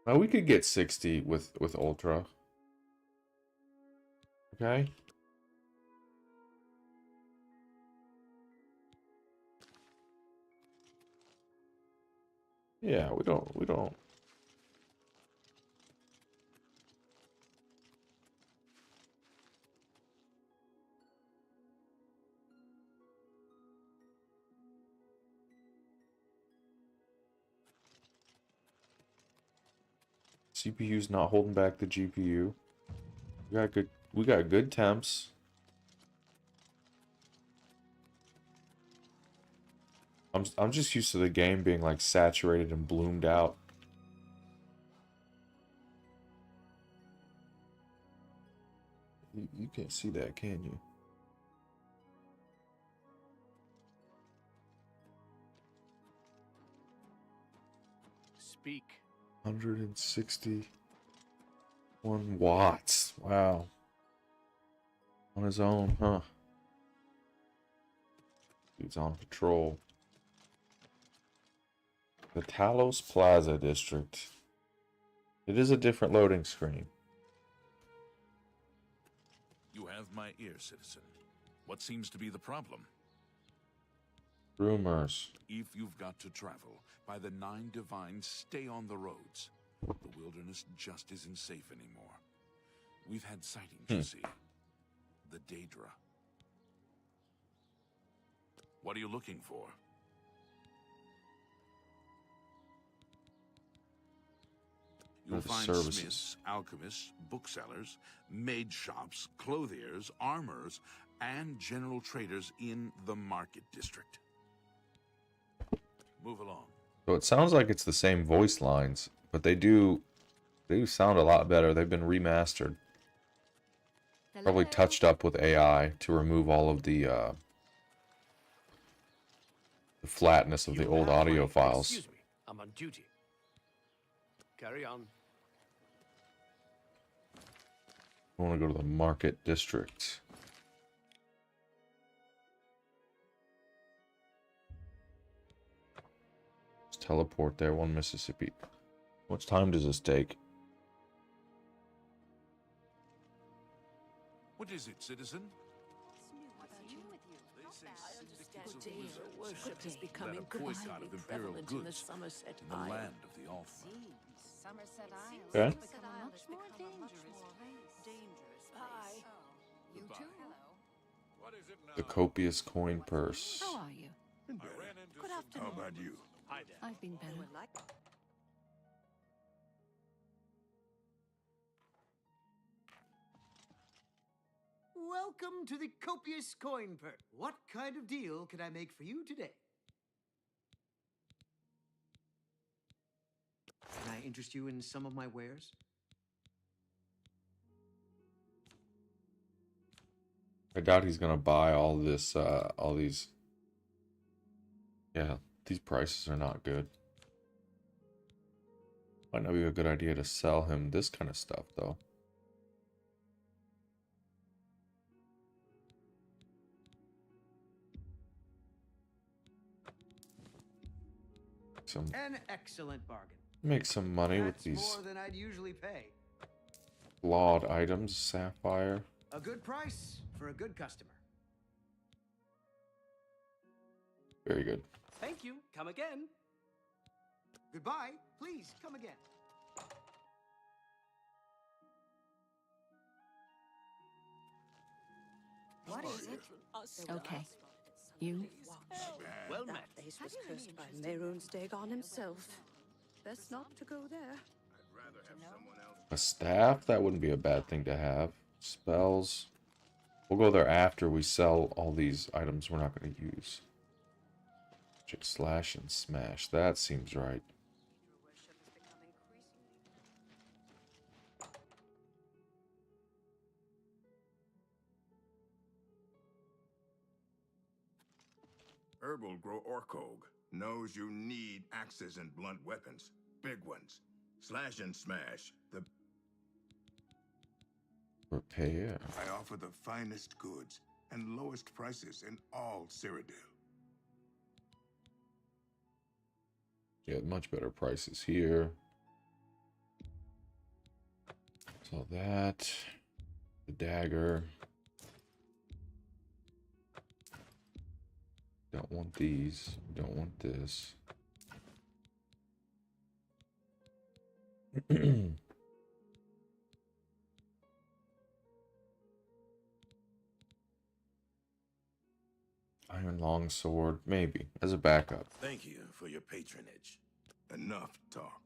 Now we could get 60 with Ultra. Okay. Yeah, we don't. CPU's not holding back the GPU. We got good temps. I'm just used to the game being like saturated and bloomed out. You can't see that, can you? Speak. 161 watts. Wow. On his own, huh? Dude's on patrol. The Talos Plaza District. It is a different loading screen. You have my ear, citizen. What seems to be the problem? Rumors. If you've got to travel, by the 9 Divines, stay on the roads. The wilderness just isn't safe anymore. We've had sightings, you see. The Daedra. What are you looking for? You'll The find services. smiths, alchemists, booksellers, maid shops, clothiers, armorers, and general traders in the market district. Move along. So it sounds like it's the same voice lines, but they do sound a lot better. They've been remastered. Probably touched up with AI to remove all of the flatness of the You old have audio my- files. Excuse me, I'm on duty. Carry on. I want to go to the market district. Let's teleport there. 1 Mississippi. How much time does this take? What is it, citizen? Worship is becoming That a boycott increasingly of imperial prevalent in the goods Somerset in the Isles. land of the Alpha. Somerset Isles Okay. has become a much more dangerous place. You too. The copious coin purse. How are you? Good afternoon. How about you? Hi there. I've been better. Welcome to the copious coin purse. What kind of deal can I make for you today? Can I interest you in some of my wares? I doubt he's gonna buy all this, all these. Yeah, these prices are not good. Might not be a good idea to sell him this kind of stuff, though. An excellent bargain. Make some money with That's these more than I'd usually pay. flawed items. Sapphire. A good price for a good customer. Very good. Thank you. Come again. Goodbye. Please come again. What is it? Okay. You? Well That met. place was cursed by Mehrunes Dagon himself. Best not to go there. A staff? That wouldn't be a bad thing to have. Spells. We'll go there after we sell all these items we're not going to use. Check slash and smash. That seems right. Worship is becoming increasingly. Herb will grow Orkog. Knows you need axes and blunt weapons. Big ones. Slash and smash. The Repair. I offer the finest goods and lowest prices in all Cyrodiil. Yeah, much better prices here. So that. The dagger. Don't want these. Don't want this. Iron longsword, maybe, as a backup. Thank you for your patronage. Enough talk.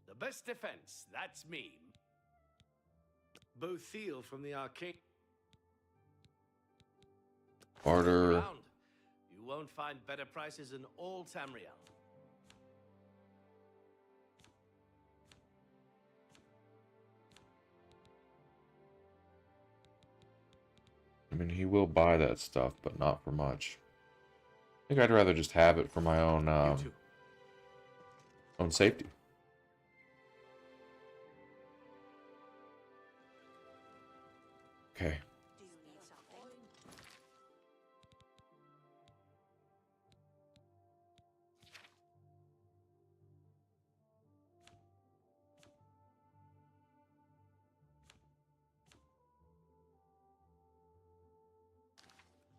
The best defense. That's me. Bothiel from the arcane. Barter. Around. You won't find better prices in all Tamriel. I mean, he will buy that stuff, but not for much. I think I'd rather just have it for my own You too. own safety. Okay. Do you need something?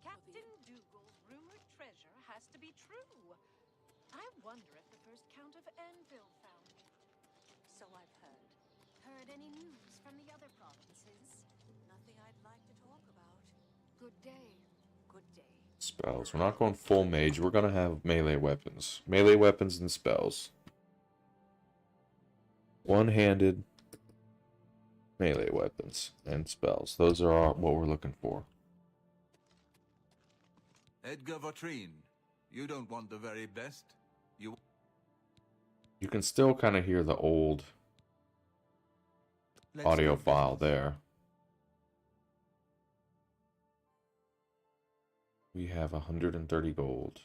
Captain Dougal's rumored treasure has to be true. I wonder if the first Count of Enfield found it. So I've heard. Heard any news from the other provinces? Nothing I'd like to talk about. Good day. Good day. Spells. We're not going full mage. We're going to have melee weapons. Melee weapons and spells. One-handed melee weapons and spells. Those are what we're looking for. Edgar Vautrin, you don't want the very best. You can still kind of hear the old audio file there. We have 130 gold.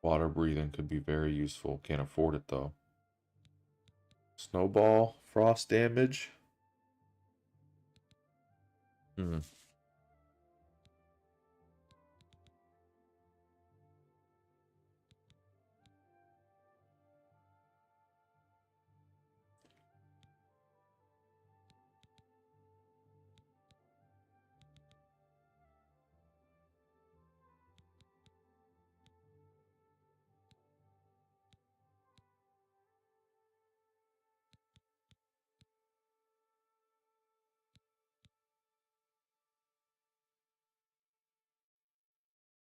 Water breathing could be very useful. Can't afford it though. Snowball, frost damage.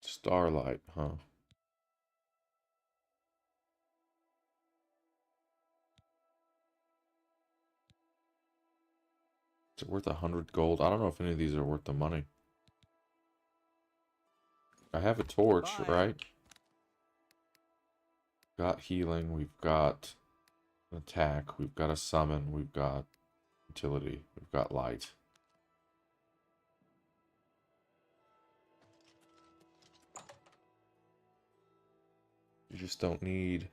Starlight, huh? Is it worth 100 gold? I don't know if any of these are worth the money. I have a torch, right? Got healing, we've got an attack, we've got a summon, we've got utility, we've got light. You just don't need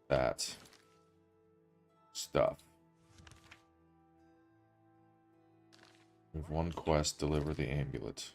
that stuff. We have one quest, deliver the amulet.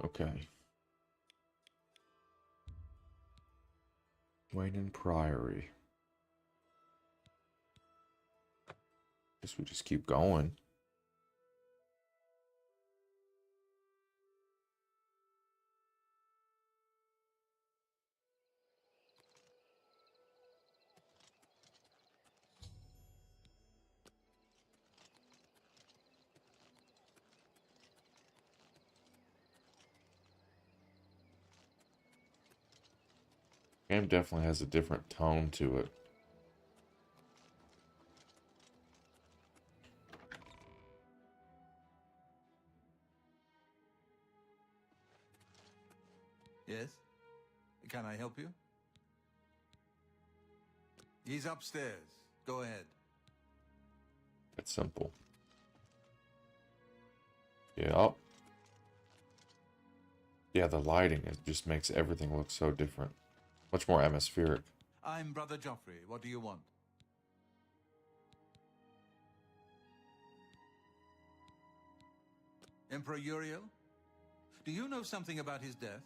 Okay. Wayne Priory. Guess we just keep going. Game definitely has a different tone to it. Yes? Can I help you? He's upstairs. Go ahead. It's simple. Yeah. Yeah, the lighting, it just makes everything look so different. Much more atmospheric. I'm Brother Joffrey. What do you want? Emperor Uriel? Do you know something about his death?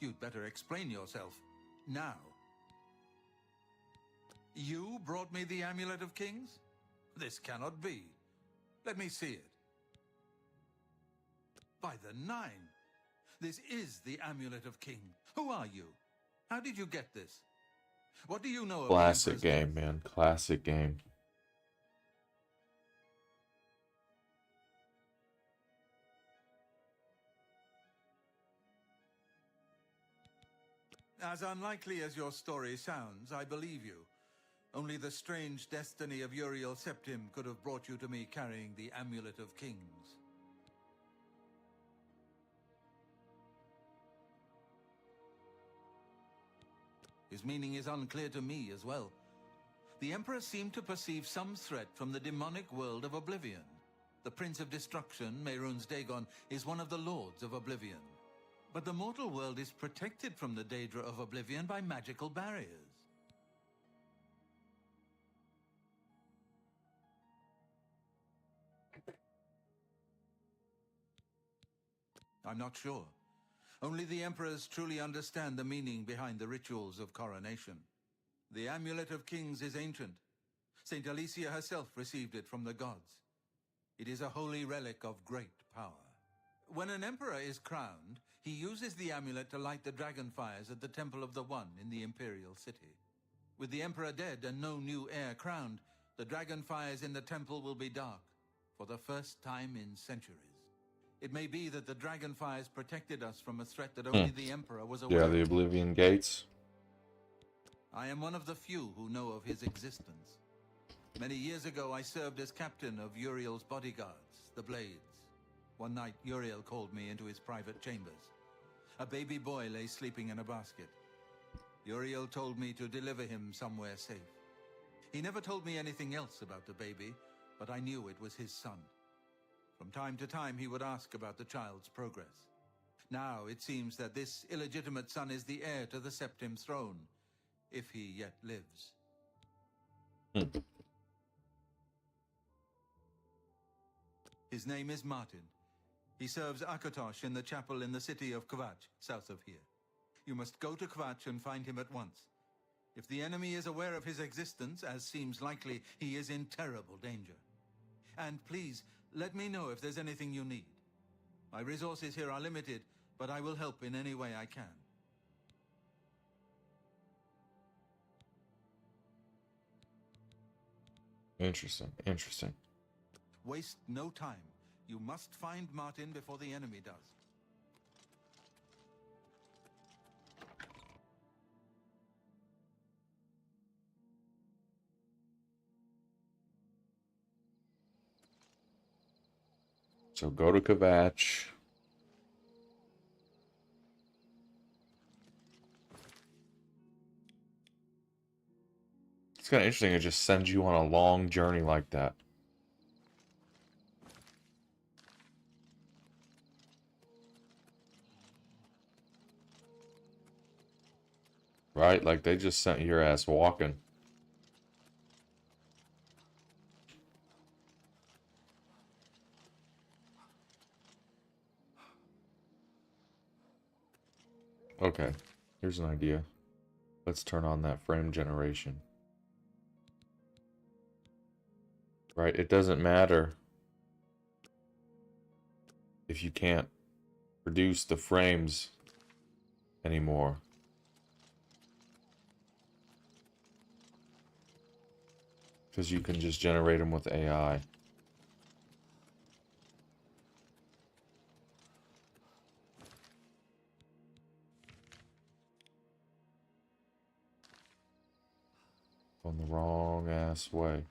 You'd better explain yourself. Now. You brought me the Amulet of Kings? This cannot be. Let me see it. By the Nine! This is the Amulet of King. Who are you? How did you get this? What do you know of Classic the Emperor's game, man. Classic game. As unlikely as your story sounds, I believe you. Only the strange destiny of Uriel Septim could have brought you to me carrying the Amulet of Kings. His meaning is unclear to me as well. The Emperor seemed to perceive some threat from the demonic world of Oblivion. The Prince of Destruction, Mehrunes Dagon, is one of the Lords of Oblivion. But the mortal world is protected from the Daedra of Oblivion by magical barriers. I'm not sure. Only the Emperors truly understand the meaning behind the rituals of coronation. The Amulet of Kings is ancient. Saint Alicia herself received it from the gods. It is a holy relic of great power. When an emperor is crowned, he uses the amulet to light the dragon fires at the Temple of the One in the Imperial City. With the emperor dead and no new heir crowned, the dragon fires in the temple will be dark, for the first time in centuries. It may be that the dragon fires protected us from a threat that only the emperor was aware of. Yeah, the Oblivion Gates. I am one of the few who know of his existence. Many years ago, I served as captain of Uriel's bodyguards, the Blades. One night, Uriel called me into his private chambers. A baby boy lay sleeping in a basket. Uriel told me to deliver him somewhere safe. He never told me anything else about the baby, but I knew it was his son. From time to time, he would ask about the child's progress. Now, it seems that this illegitimate son is the heir to the Septim throne, if he yet lives. His name is Martin. He serves Akatosh in the chapel in the city of Kvatch, south of here. You must go to Kvatch and find him at once. If the enemy is aware of his existence, as seems likely, he is in terrible danger. And please, let me know if there's anything you need. My resources here are limited, but I will help in any way I can. Interesting, interesting. Waste no time. You must find Martin before the enemy does. So go to Kvatch. It's kind of interesting. It just sends you on a long journey like that. Right? Like they just sent your ass walking. Okay, here's an idea. Let's turn on that frame generation. Right, it doesn't matter if you can't produce the frames anymore. Because you can just generate them with AI. On the wrong ass way.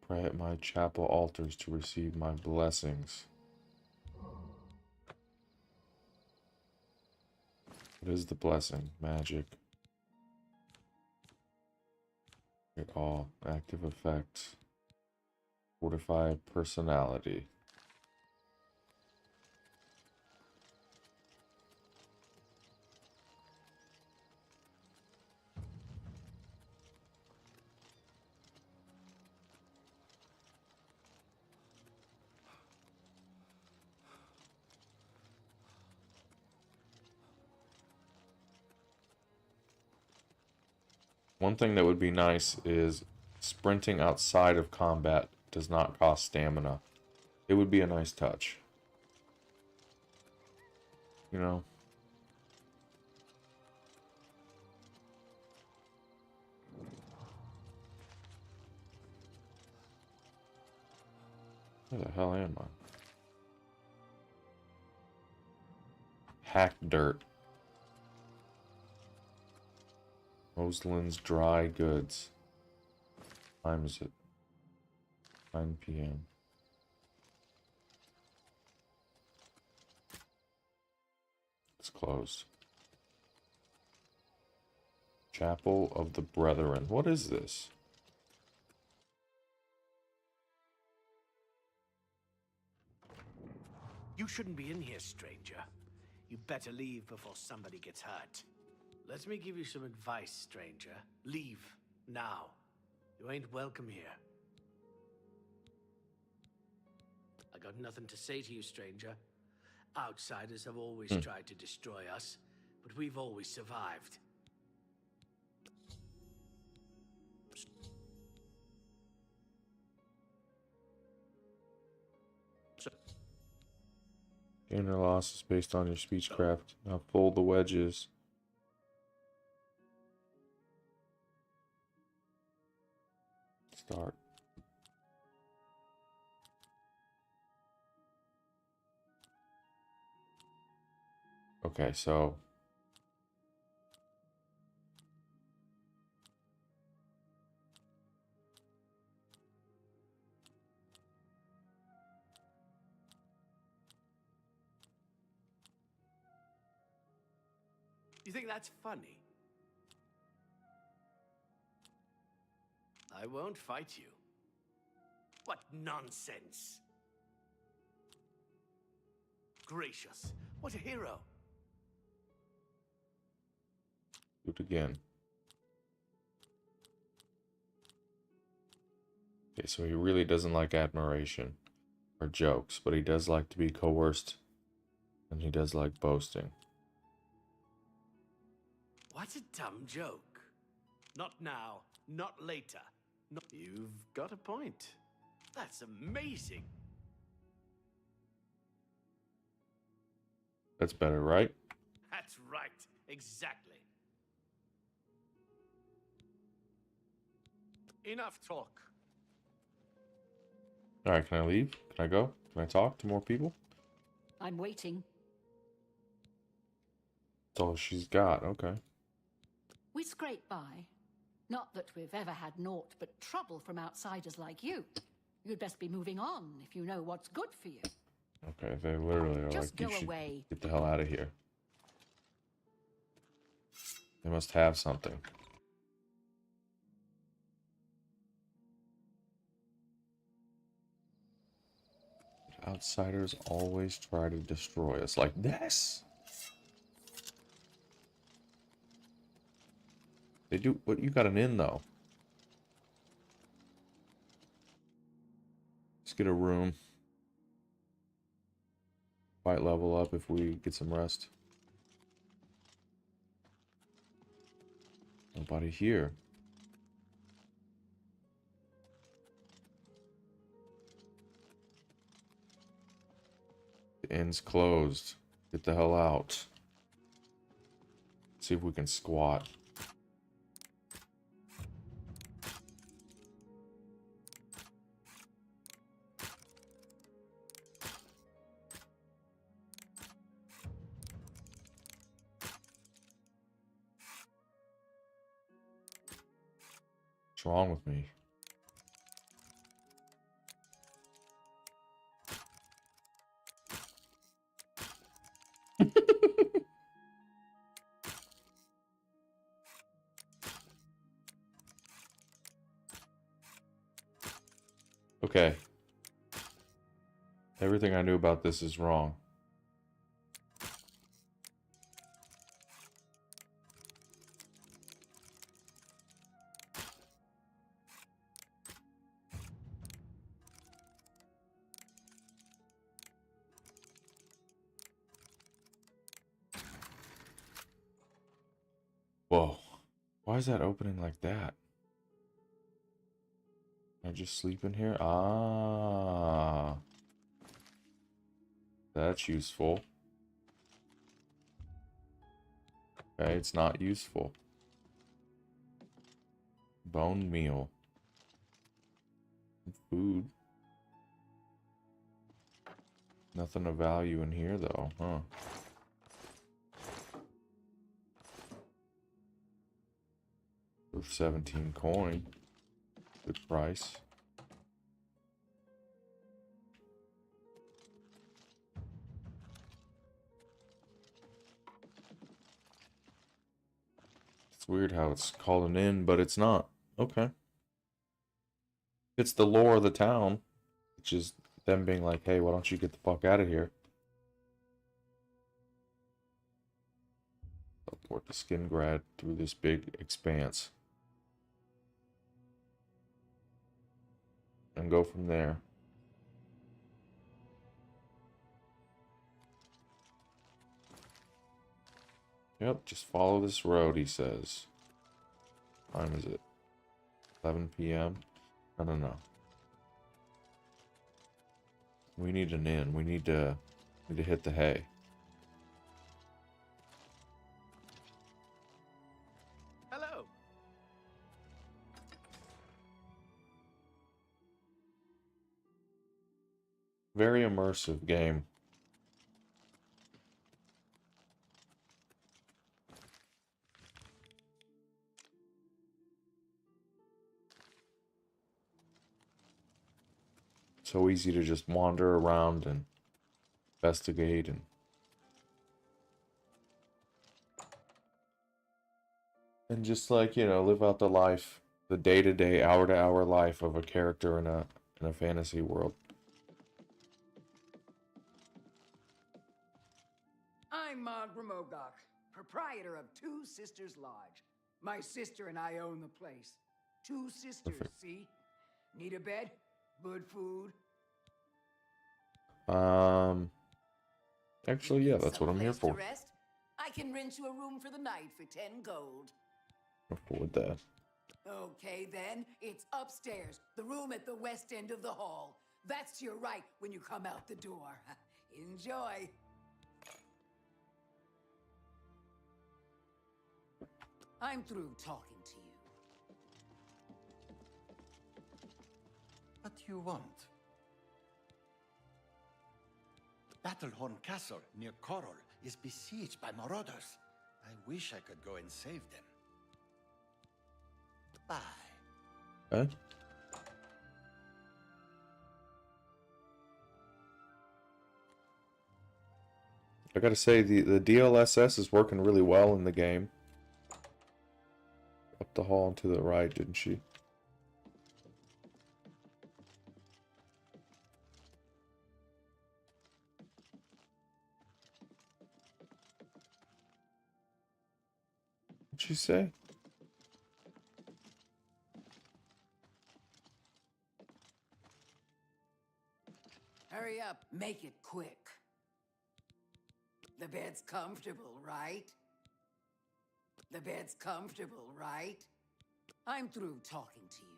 Pray at my chapel altars to receive my blessings. What is the blessing? Magic. All active effects. Fortify personality. One thing that would be nice is sprinting outside of combat does not cost stamina. It would be a nice touch. You know? Where the hell am I? Hack dirt. Roseland's dry goods. What time is it? 9 p.m. It's closed. Chapel of the Brethren. What is this? You shouldn't be in here, stranger. You better leave before somebody gets hurt. Let me give you some advice, stranger. Leave, now. You ain't welcome here. I got nothing to say to you, stranger. Outsiders have always tried to destroy us, but we've always survived. Gain or loss is based on your speechcraft. Now fold the wedges. Start. Okay, so You think that's funny? I won't fight you. What nonsense! Gracious, what a hero! do it again. Okay, so he really doesn't like admiration or jokes, but he does like to be coerced, and he does like boasting. What a dumb joke. Not now, not later. You've got a point. That's amazing. That's better, right? That's right, exactly. Enough talk. Alright, can I leave? Can I go? Can I talk to more people? I'm waiting. That's all she's got, okay. We scrape by. Not that we've ever had naught but trouble from outsiders like you. You'd best be moving on if you know what's good for you. Okay, they literally are Just like, you go should away. get the hell out of here. They must have something. Outsiders always try to destroy us like this. They do, but you got an inn though. Let's get a room. Might level up if we get some rest. Nobody here. The inn's closed. Get the hell out. See if we can squat. What's wrong with me? Okay. Everything I knew about this is wrong. Whoa. Why is that opening like that? Can I just sleep in here? Ah. That's useful. Okay, it's not useful. Bone meal. Food. Nothing of value in here though, huh? For 17 coin. Good price. It's weird how it's called an inn, but it's not. Okay. It's the lore of the town, which is them being like, hey, why don't you get the fuck out of here? Teleport the skin grad through this big expanse. And go from there. Yep, just follow this road, he says. What time is it? 11 p.m.? I don't know. We need an inn. We need to hit the hay. Hello. Very immersive game. So easy to just wander around and investigate and just like, you know, live out the life, the day-to-day, hour-to-hour life of a character in a fantasy world. I'm Magram Ogok, proprietor of Two Sisters Lodge. My sister and I own the place. Two sisters, Perfect. see? Need a bed? Good food? Actually, yeah, that's what I'm here Someplace to for. rest? I can rent you a room for the night for 10 gold. Afford that. Okay, then. It's upstairs, the room at the west end of the hall. That's to your right when you come out the door. Enjoy. I'm through talking to you. What do you want? Battlehorn Castle near Coral is besieged by marauders. I wish I could go and save them. Bye. Huh? I gotta say, the DLSS is working really well in the game. Up the hall and to the right, didn't she? What'd she say? Hurry up, make it quick. The bed's comfortable, right? The bed's comfortable, right? I'm through talking to you.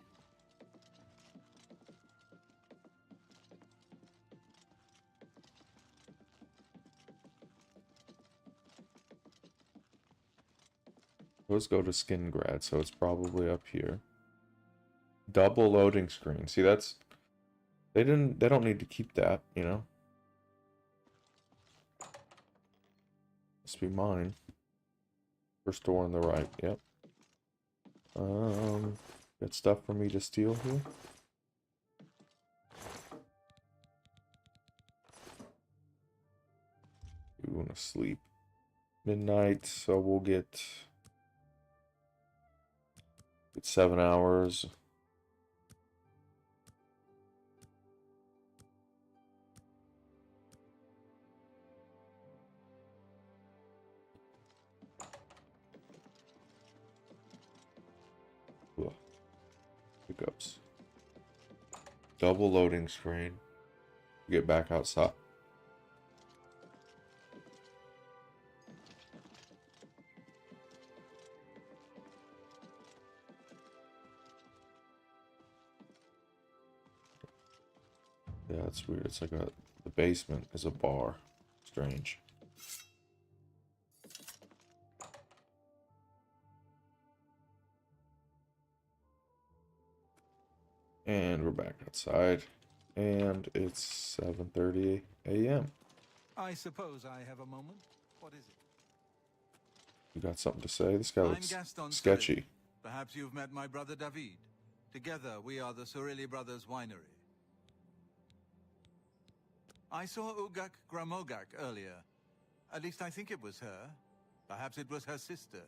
Let's go to Skingrad, so it's probably up here. Double loading screen. See, that's they don't need to keep that, you know. Must be mine. First door on the right, yep. Got stuff for me to steal here. We want to sleep. Midnight, so we'll get 7 hours. Ugh. Pickups. Double loading screen. Get back outside. Yeah, that's weird. It's like the basement is a bar. Strange. And we're back outside. And it's 7:30 a.m. I suppose I have a moment. What is it? You got something to say? This guy I'm looks Gaston sketchy. Cyril. Perhaps you've met my brother David. Together, we are the Cyrilli Brothers Winery. I saw Ugak Gramogak earlier. At least I think it was her. Perhaps it was her sister.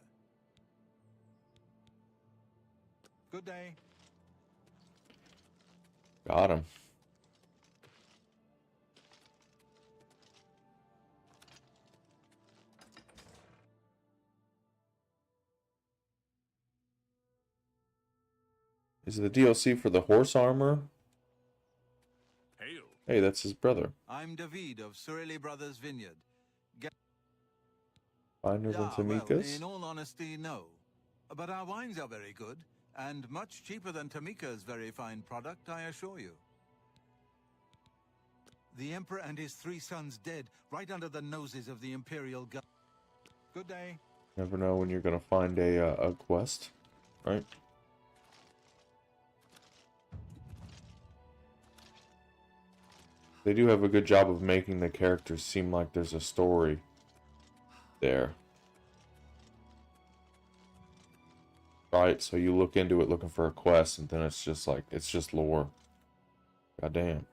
Good day. Got him. Is it the DLC for the horse armor? Hail. Hey, that's his brother. I'm David of Cyrilli Brothers Vineyard. Finer than Well, Tamika's? in all honesty, no. But our wines are very good, and much cheaper than Tamika's very fine product, I assure you. The Emperor and his 3 sons dead, right under the noses of the Imperial Guard. Good day. Never know when you're gonna find a quest, right? They do have a good job of making the characters seem like there's a story there. Right, so you look into it looking for a quest, and then it's just like, it's just lore. Goddamn.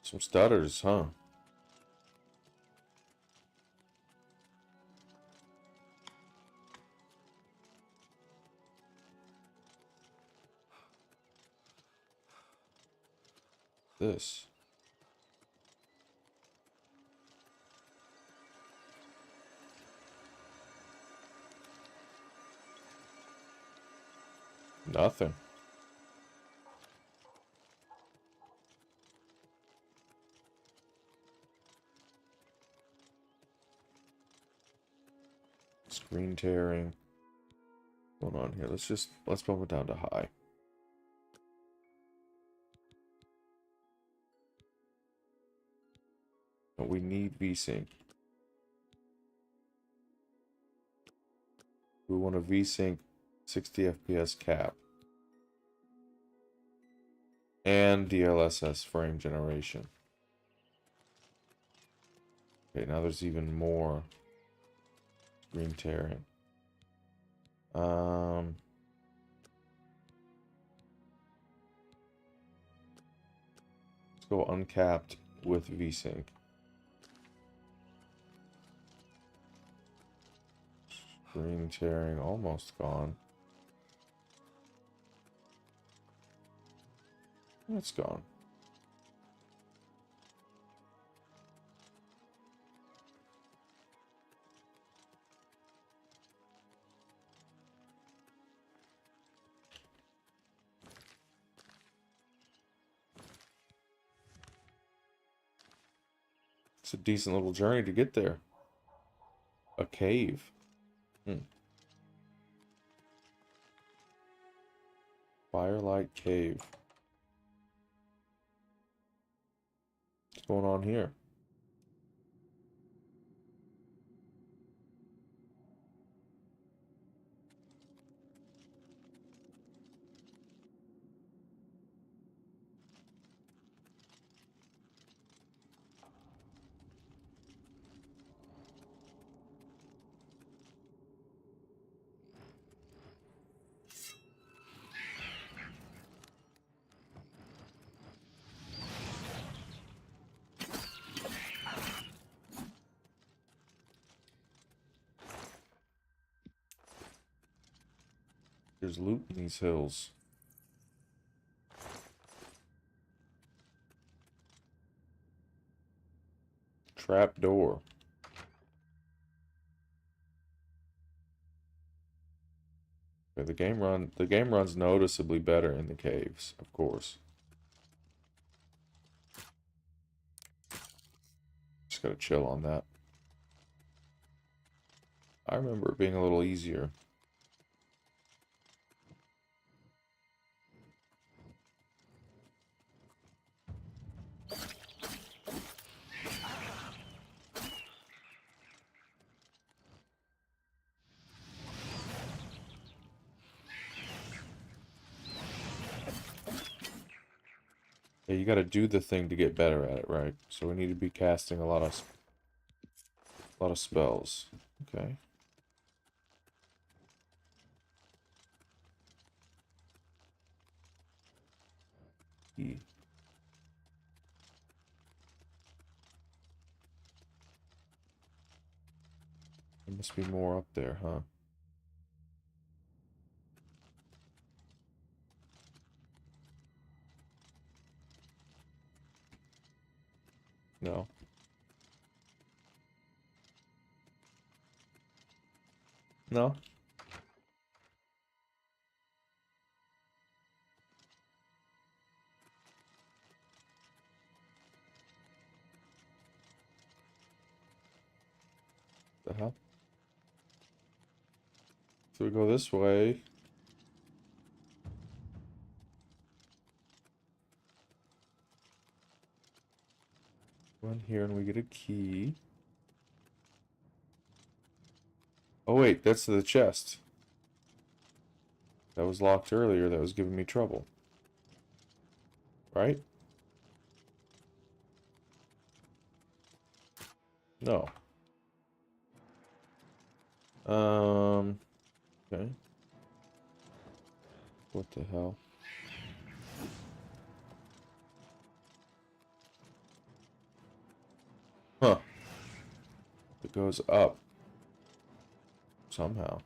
Some stutters, huh? This. Nothing. Screen tearing. What's going on here? Let's bump it down to high. But we need VSync. We want a VSync 60 FPS cap. And DLSS frame generation. Okay, now there's even more screen tearing. Let's go uncapped with VSync. Screen tearing almost gone. It's gone. It's a decent little journey to get there. A cave. Firelight Cave. What's going on here? There's loot in these hills. Trap door. Okay, the game runs noticeably better in the caves, of course. Just gotta chill on that. I remember it being a little easier. Yeah, you gotta do the thing to get better at it, right? So we need to be casting a lot of spells. Okay. E. There must be more up there, huh? No. No? The hell? So we go this way. Run here and we get a key. Oh wait, that's the chest. That was locked earlier, that was giving me trouble. Right? No. Okay. What the hell? Huh. It goes up. Somehow.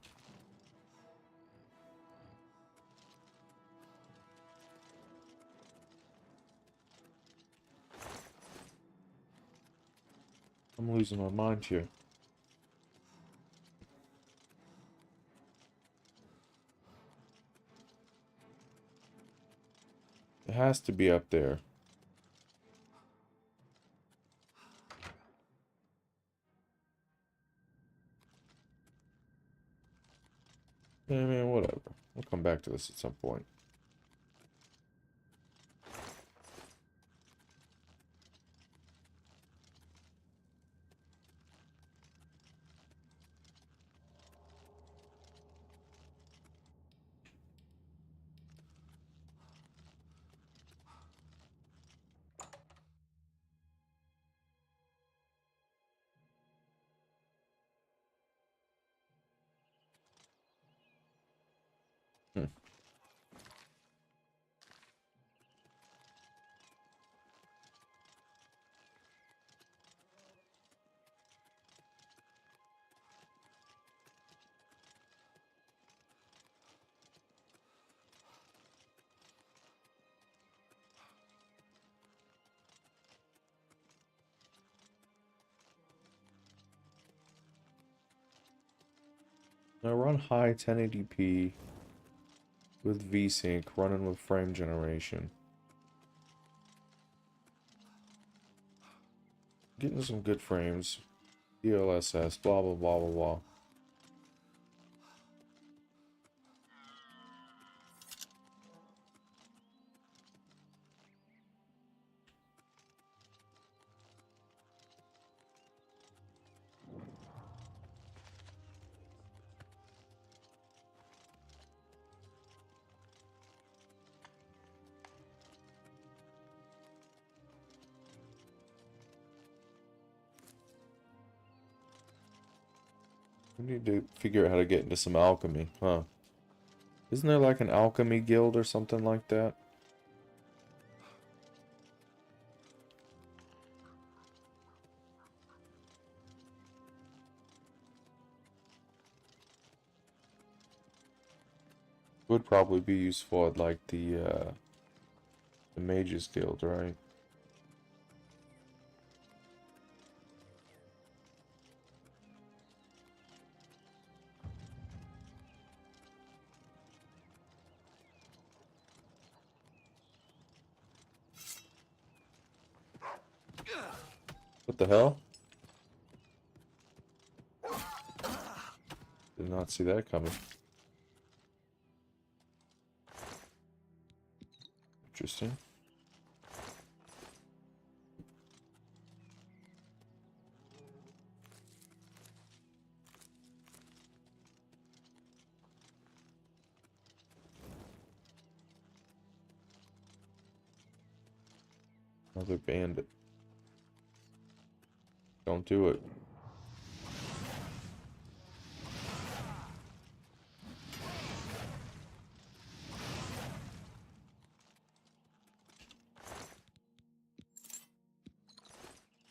I'm losing my mind here. It has to be up there. I mean, whatever. We'll come back to this at some point. Hmm. Now run high 1080p with VSync, running with frame generation. Getting some good frames. DLSS, blah blah blah blah blah. We need to figure out how to get into some alchemy, huh? Isn't there like an alchemy guild or something like that? Would probably be useful at like the mages guild, right? What the hell? Did not see that coming. Interesting. Another bandit. Don't do it.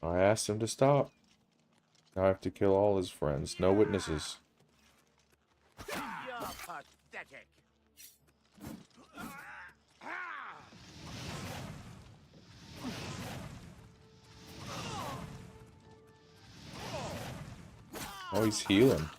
I asked him to stop. Now I have to kill all his friends. No witnesses. You're pathetic. Oh, he's healing.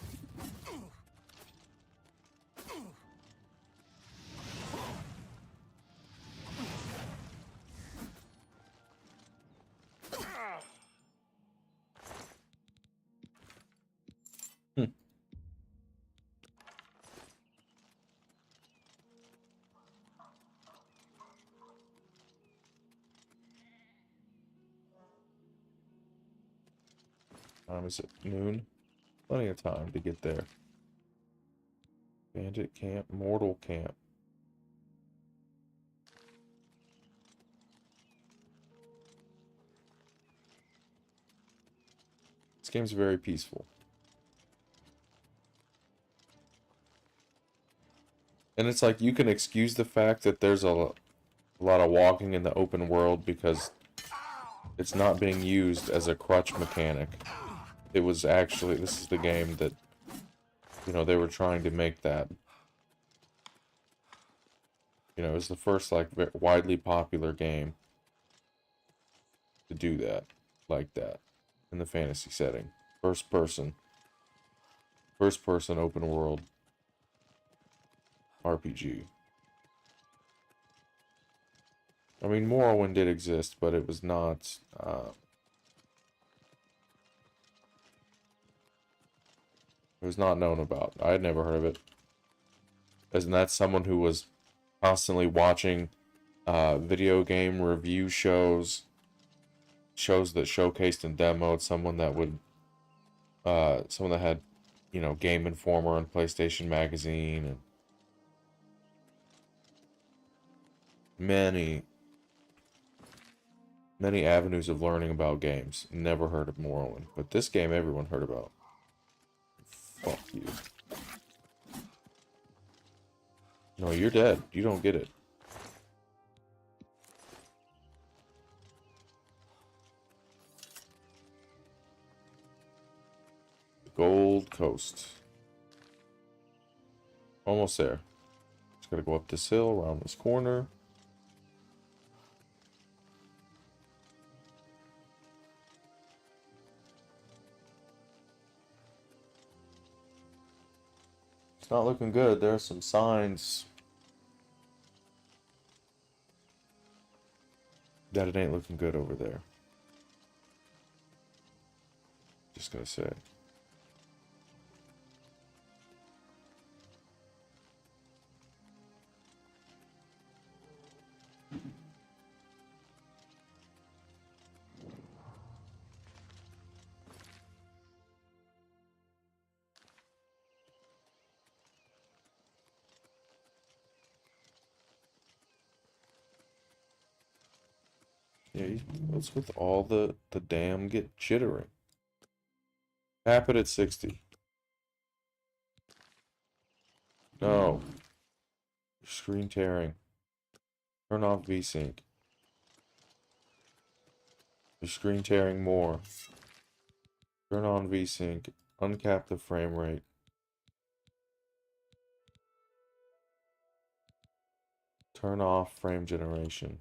Is it noon? Plenty of time to get there. Bandit camp, mortal camp. This game's very peaceful. And it's like you can excuse the fact that there's a lot of walking in the open world because it's not being used as a crutch mechanic. It was actually, this is the game that, you know, they were trying to make that. You know, it was the first, like, widely popular game to do that, like that, in the fantasy setting. First person open world RPG. I mean, Morrowind did exist, but it was not, it was not known about. I had never heard of it. And that's someone who was constantly watching video game review shows that showcased and demoed. Someone that had, you know, Game Informer and PlayStation Magazine and many avenues of learning about games. Never heard of Morrowind, but this game everyone heard about. Fuck you. No, you're dead. You don't get it. Gold Coast. Almost there. Just gotta go up this hill, around this corner. It's not looking good. There are some signs that it ain't looking good over there. Just gonna say. Yeah, what's with all the damn get jittering? Tap it at 60. No. Screen tearing. Turn off VSync. You're screen tearing more. Turn on VSync. Uncap the frame rate. Turn off frame generation.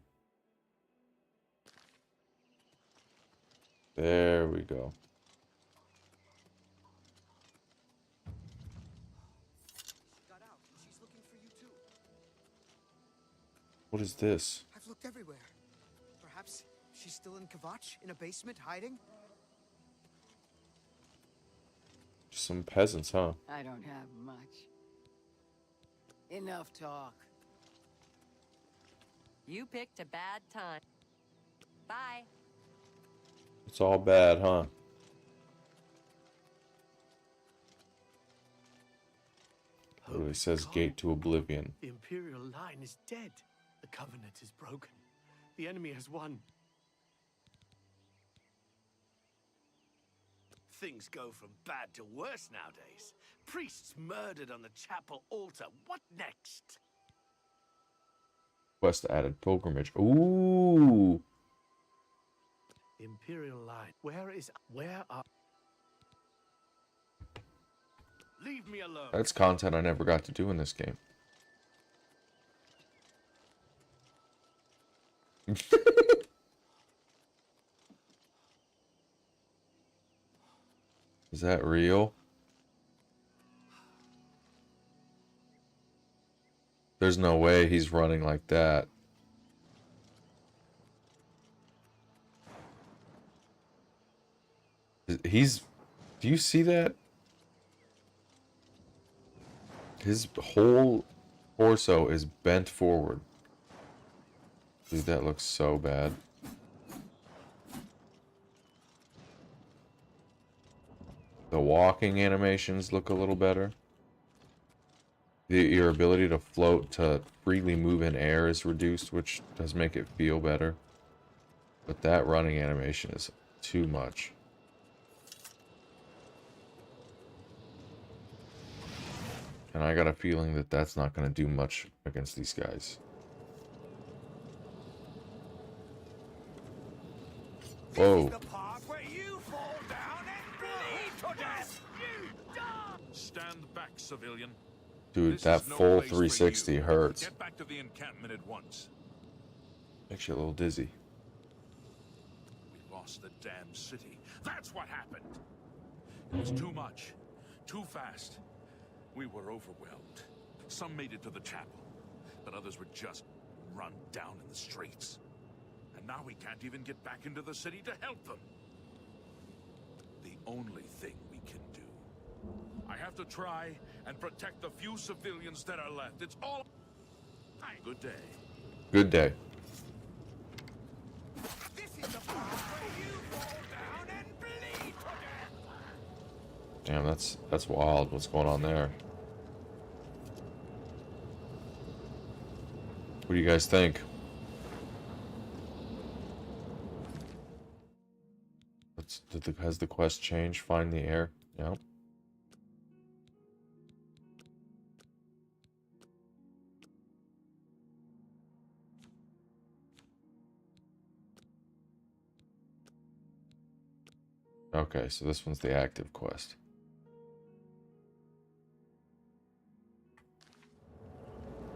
There we go. Got out. She's looking for you too. What is this? I've looked everywhere. Perhaps she's still in Kvatch, in a basement, hiding? Just some peasants, huh? I don't have much. Enough talk. You picked a bad time. Bye. It's all bad, huh? It really says gate to oblivion. The Imperial line is dead. The Covenant is broken. The enemy has won. Things go from bad to worse nowadays. Priests murdered on the chapel altar. What next? Quest added pilgrimage. Ooh. Imperial line. Where are... Leave me alone. That's content I never got to do in this game. Is that real? There's no way he's running like that. He's... Do you see that? His whole torso is bent forward. Dude, that looks so bad. The walking animations look a little better. Your ability to float, to freely move in air is reduced, which does make it feel better. But that running animation is too much. And I got a feeling that that's not going to do much against these guys. Whoa. Stand back, civilian. Dude, that full 360 hurts. Get back to the encampment at once. Makes you a little dizzy. We lost the damn city. That's what happened. It was too much. Too fast. We were overwhelmed. Some made it to the chapel, but others were just run down in the streets. And now we can't even get back into the city to help them. The only thing we can do. I have to try and protect the few civilians that are left. It's all... Good day. Good day. This is the part where you fall down and bleed to death. Damn, that's wild. What's going on there? What do you guys think? Has the quest changed? Find the air? Yep. Okay, so this one's the active quest.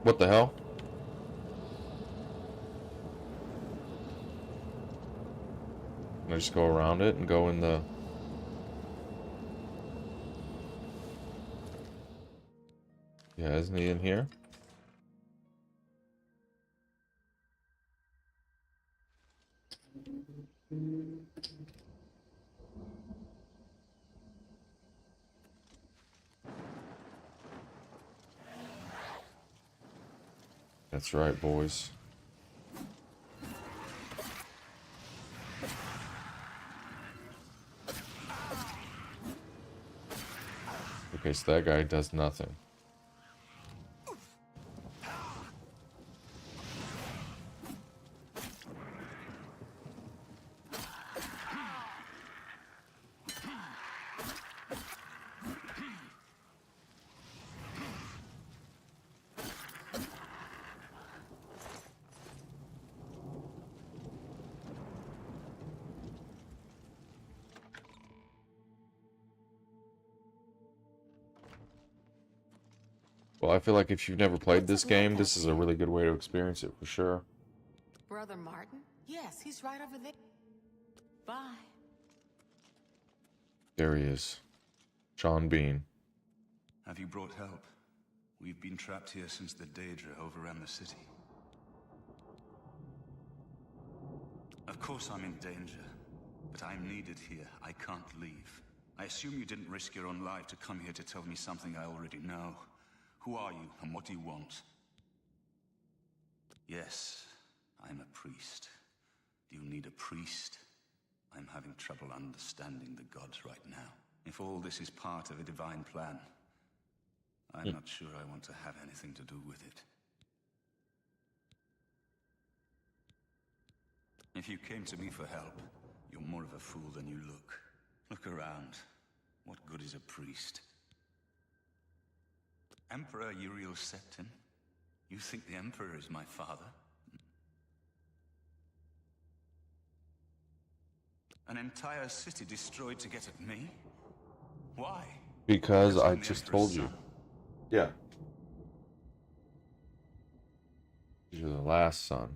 What the hell? Can I just go around it and go in the... Yeah, isn't he in here? That's right, boys. Okay, so that guy does nothing. Well, I feel like if you've never played this game, this is a really good way to experience it for sure. Brother Martin? Yes, he's right over there. Bye. There he is. Sean Bean. Have you brought help? We've been trapped here since the Daedra overran the city. Of course I'm in danger, but I'm needed here. I can't leave. I assume you didn't risk your own life to come here to tell me something I already know. Who are you, and what do you want? Yes, I'm a priest. Do you need a priest? I'm having trouble understanding the gods right now. If all this is part of a divine plan, I'm not sure I want to have anything to do with it. If you came to me for help, you're more of a fool than you look. Look around. as a priest. Emperor Uriel Septim? You think the Emperor is my father? An entire city destroyed to get at me? Why? Because I I'm the just Emperor's told you. son. Yeah. You're the last son.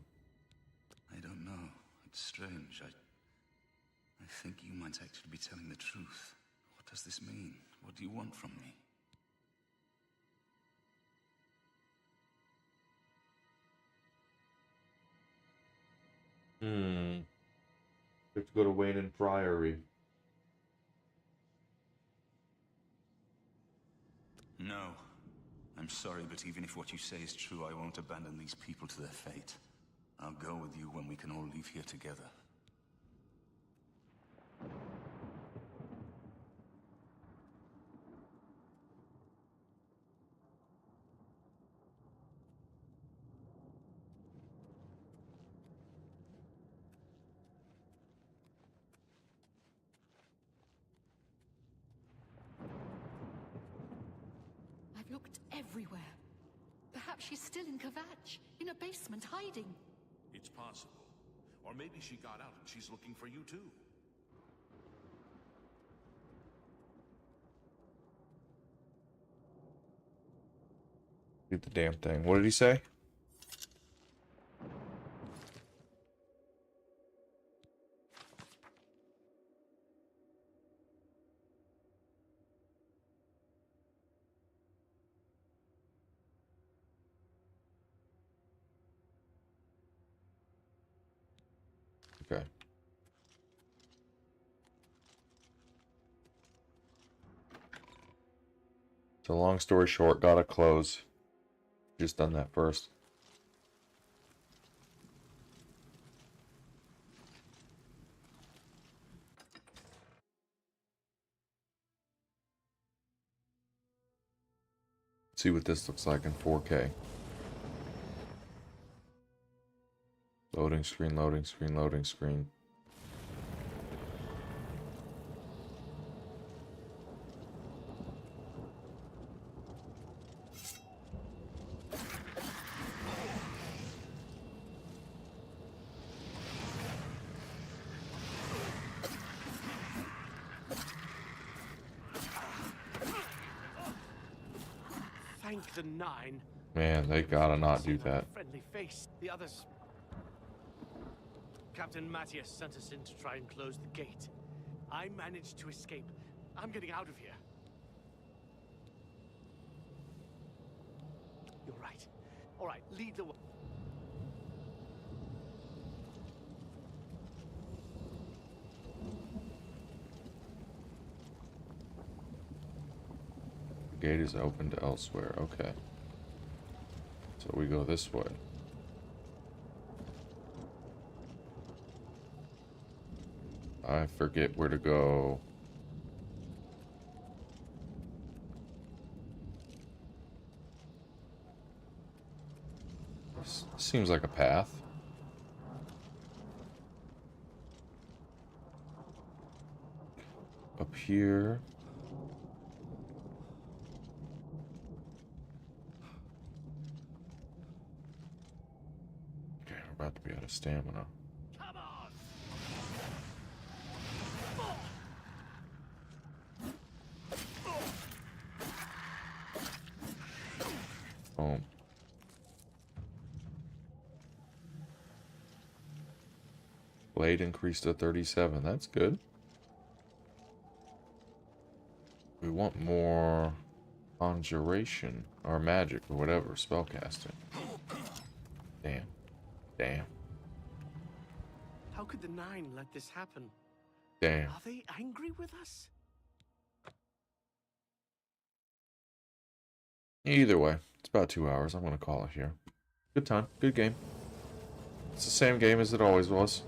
I don't know. It's strange. I think you might actually be telling the truth. What does this mean? What do you want from me? You have to go to Wayne and Priory. No. I'm sorry, but even if what you say is true, I won't abandon these people to their fate. I'll go with you when we can all leave here together. I've looked everywhere. Perhaps she's still in Kvatch, in a basement, hiding. It's possible. Or maybe she got out and she's looking for you too. Do the damn thing. What did he say? Okay. So long story short, gotta close. Just done that first. See what this looks like in 4K. Loading screen, loading screen, loading screen. Thank the Nine. Man, they gotta not do that. Friendly face. The others. Captain Matthias sent us in to try and close the gate. I managed to escape. I'm getting out of here. You're right. All right, lead the way. The gate is opened elsewhere. Okay. So we go this way. I forget where to go. Seems like a path. Up here. Okay, we're about to be out of stamina. Boom. Blade increased to 37. That's good. We want more conjuration or magic or whatever, spellcasting. Damn. Damn. How could the Nine let this happen? Damn. Are they angry with us? Either way, it's about 2 hours. I'm going to call it here. Good time. Good game. It's the same game as it always was.